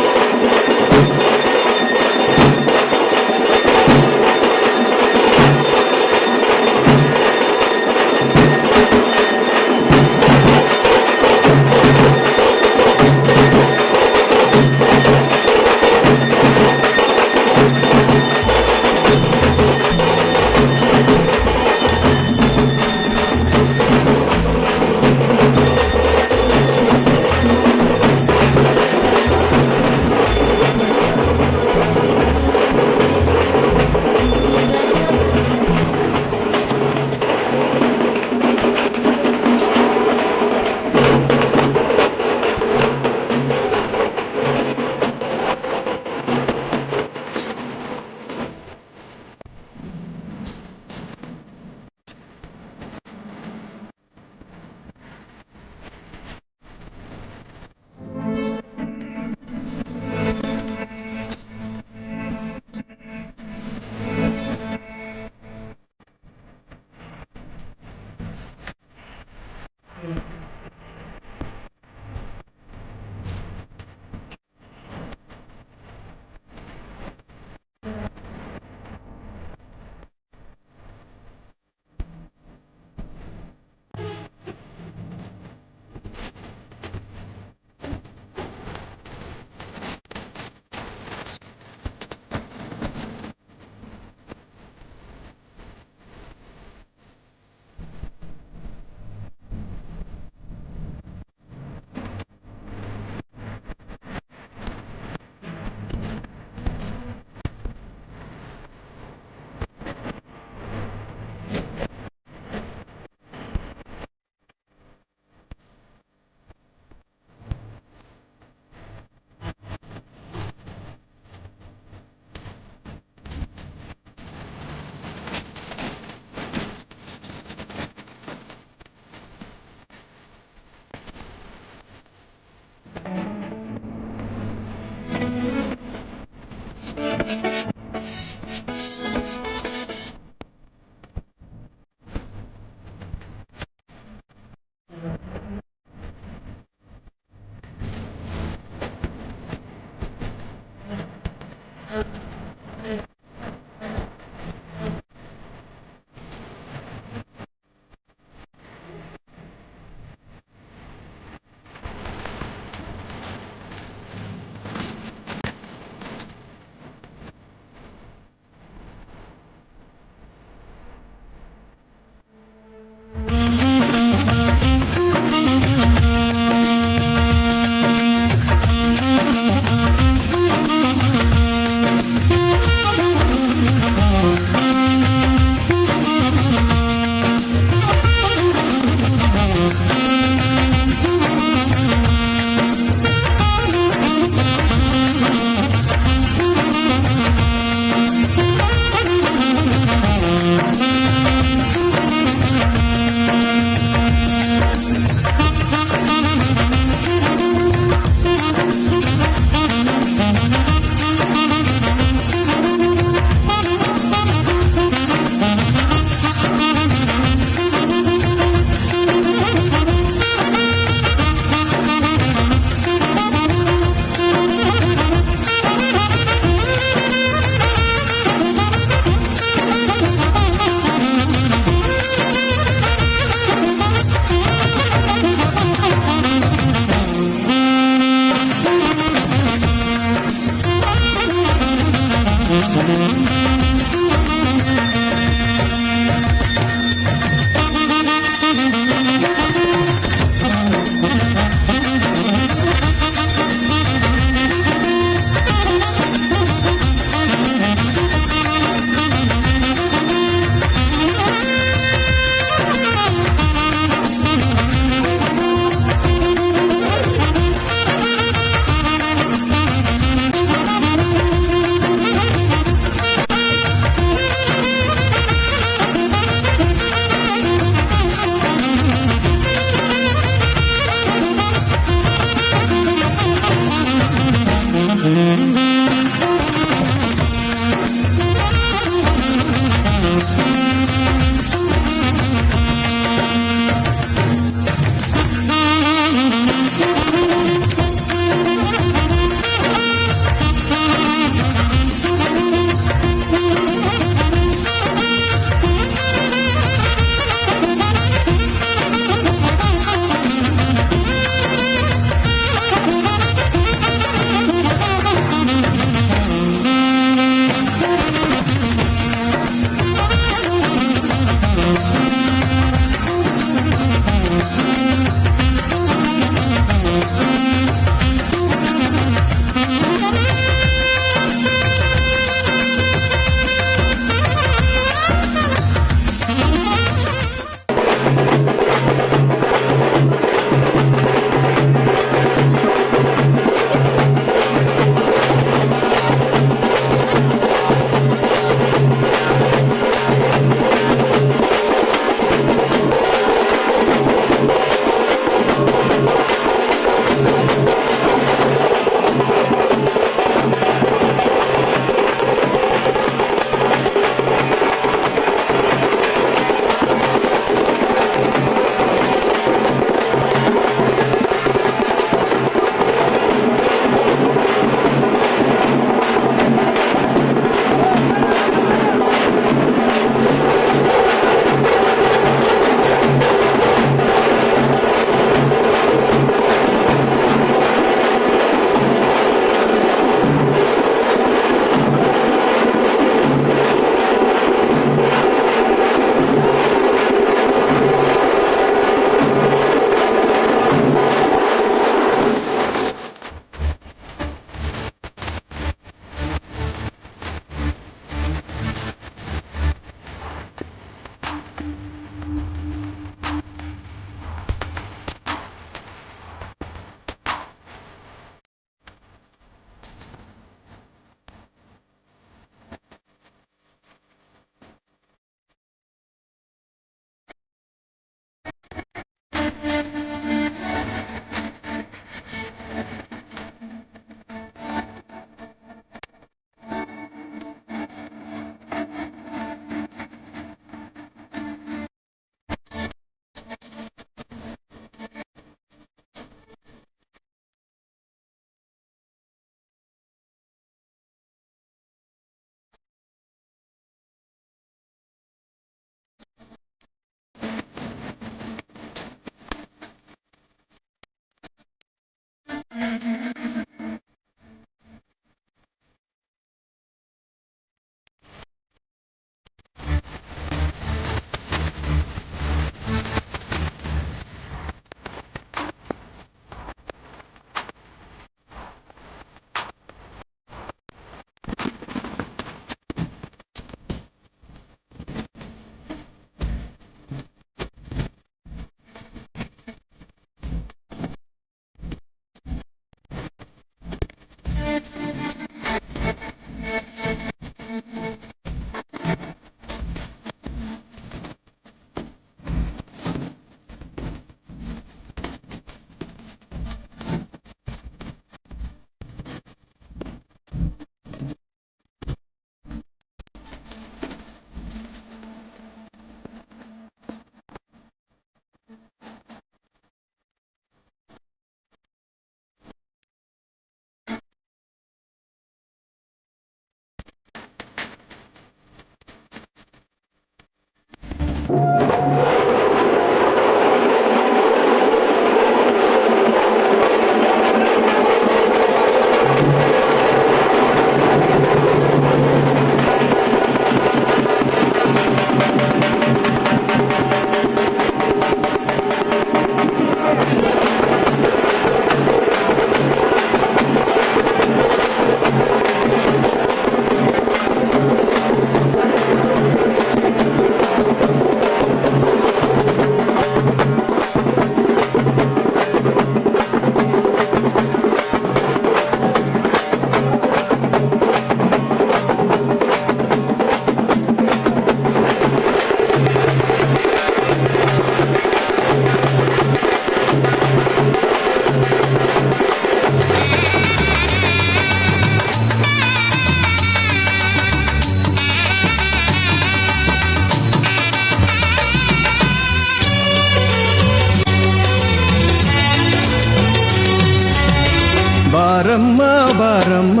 ಬಾರಮ್ಮ ಬಾರಮ್ಮ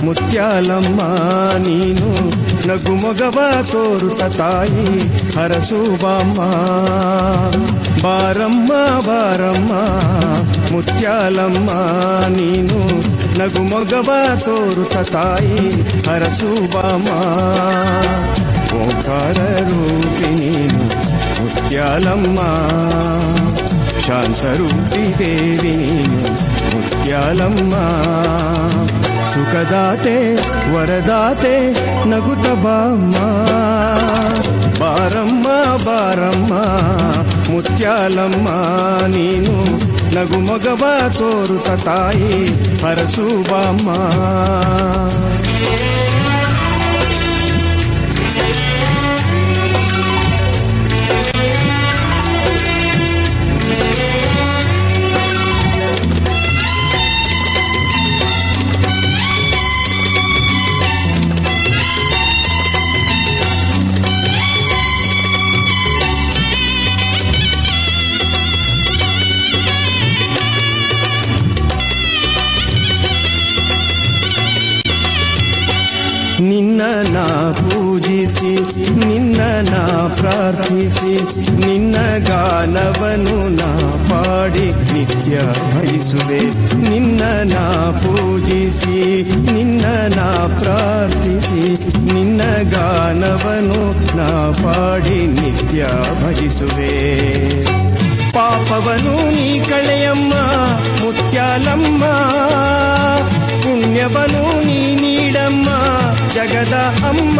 ಮುತ್ಯಾಲಮ್ಮ ನೀನು ನಗುಮೊಗವ ತೋರುತ್ತ ತಾಯಿ ಹರಸುಬಾಮ್ಮ. ಬಾರಮ್ಮ ಬಾರಮ್ಮ ಮುತ್ಯಾಲಮ್ಮ ನೀನು ನಗುಮೊಗವ ತೋರುತ್ತ ತಾಯಿ ಹರಸುಬಾಮ್ಮ. ಓಂಕಾರ ರೂಪಿ ನೀನು ಮುತ್ಯಾಲಮ್ಮ, ಶಾಂತರೂಪಿ ದೇವಿ ನೀನು ಮುತ್ಯಾಲಮ್ಮ. ಸುಖದಾತೆ ವರದಾತೆ ನಗುತ್ತ ಬಾಮ್ಮ. ಬಾರಮ್ಮ ಬಾರಮ್ಮ ಮುತ್ಯಾಲಮ್ಮ ನೀನು ನಗುಮೊಗವ ತೋರುತ್ತ ತಾಯಿ ಹರಸುಬಾಮ್ಮ. ನಿನ್ನ ನಾ ಪೂಜಿಸಿ ನಿನ್ನ ನಾ ಪ್ರಾರ್ಥಿಸಿ ನಿನ್ನ ಗಾನವನ್ನು ನಾ ಪಾಡಿ ನಿತ್ಯ ಬಯಸುವೆ. ನಿನ್ನ ನಾ ಪೂಜಿಸಿ ನಿನ್ನ ನಾ ಪ್ರಾರ್ಥಿಸಿ ನಿನ್ನ ಗಾನವನ್ನು ನಾ ಪಾಡಿ ನಿತ್ಯ ಭಜಿಸುವೆ. ಪಾಪವನು ನೀ ಕಳೆಯಮ್ಮ ಮುತ್ಯಾಲಮ್ಮ, ಪುಣ್ಯವನು ನೀ ನೀಡಮ್ಮ ಜಗದ ಅಮ್ಮ.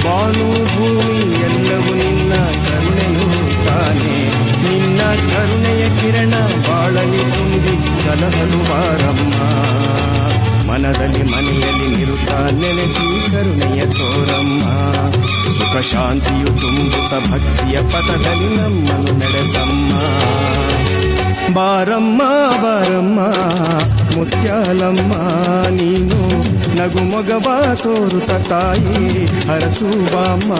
ಬಾನು ಭೂಮಿ ಎಲ್ಲವೂ ನಿನ್ನ ಕರುಣೆಯು ತಾನೆ, ನಿನ್ನ ಕರುಣೆಯ ಕಿರಣ ಬಾಳಲಿ ತುಂಬಿ ಸಲಹಲು ಬಾರಮ್ಮ. ಮನದಲ್ಲಿ ಮನೆಯಲ್ಲಿ ನಿರುತ್ತ ನೆನೆಸಿ ಕರುಣೆಯ ತೋರಮ್ಮ. ಸುಖ ಶಾಂತಿಯು ತುಂಬುತ್ತ ಭಕ್ತಿಯ ಪಥದಲ್ಲಿ ನಮ್ಮನ್ನು ನಡೆಸಮ್ಮ. ಬಾರಮ್ಮ ಬಾರಮ್ಮ ಮುತ್ಯಾಲಮ್ಮ ನೀನು ನಗುಮೊಗವ ತೋರುತ್ತ ತಾಯಿ ಹರಸುಬಾಮ್ಮ.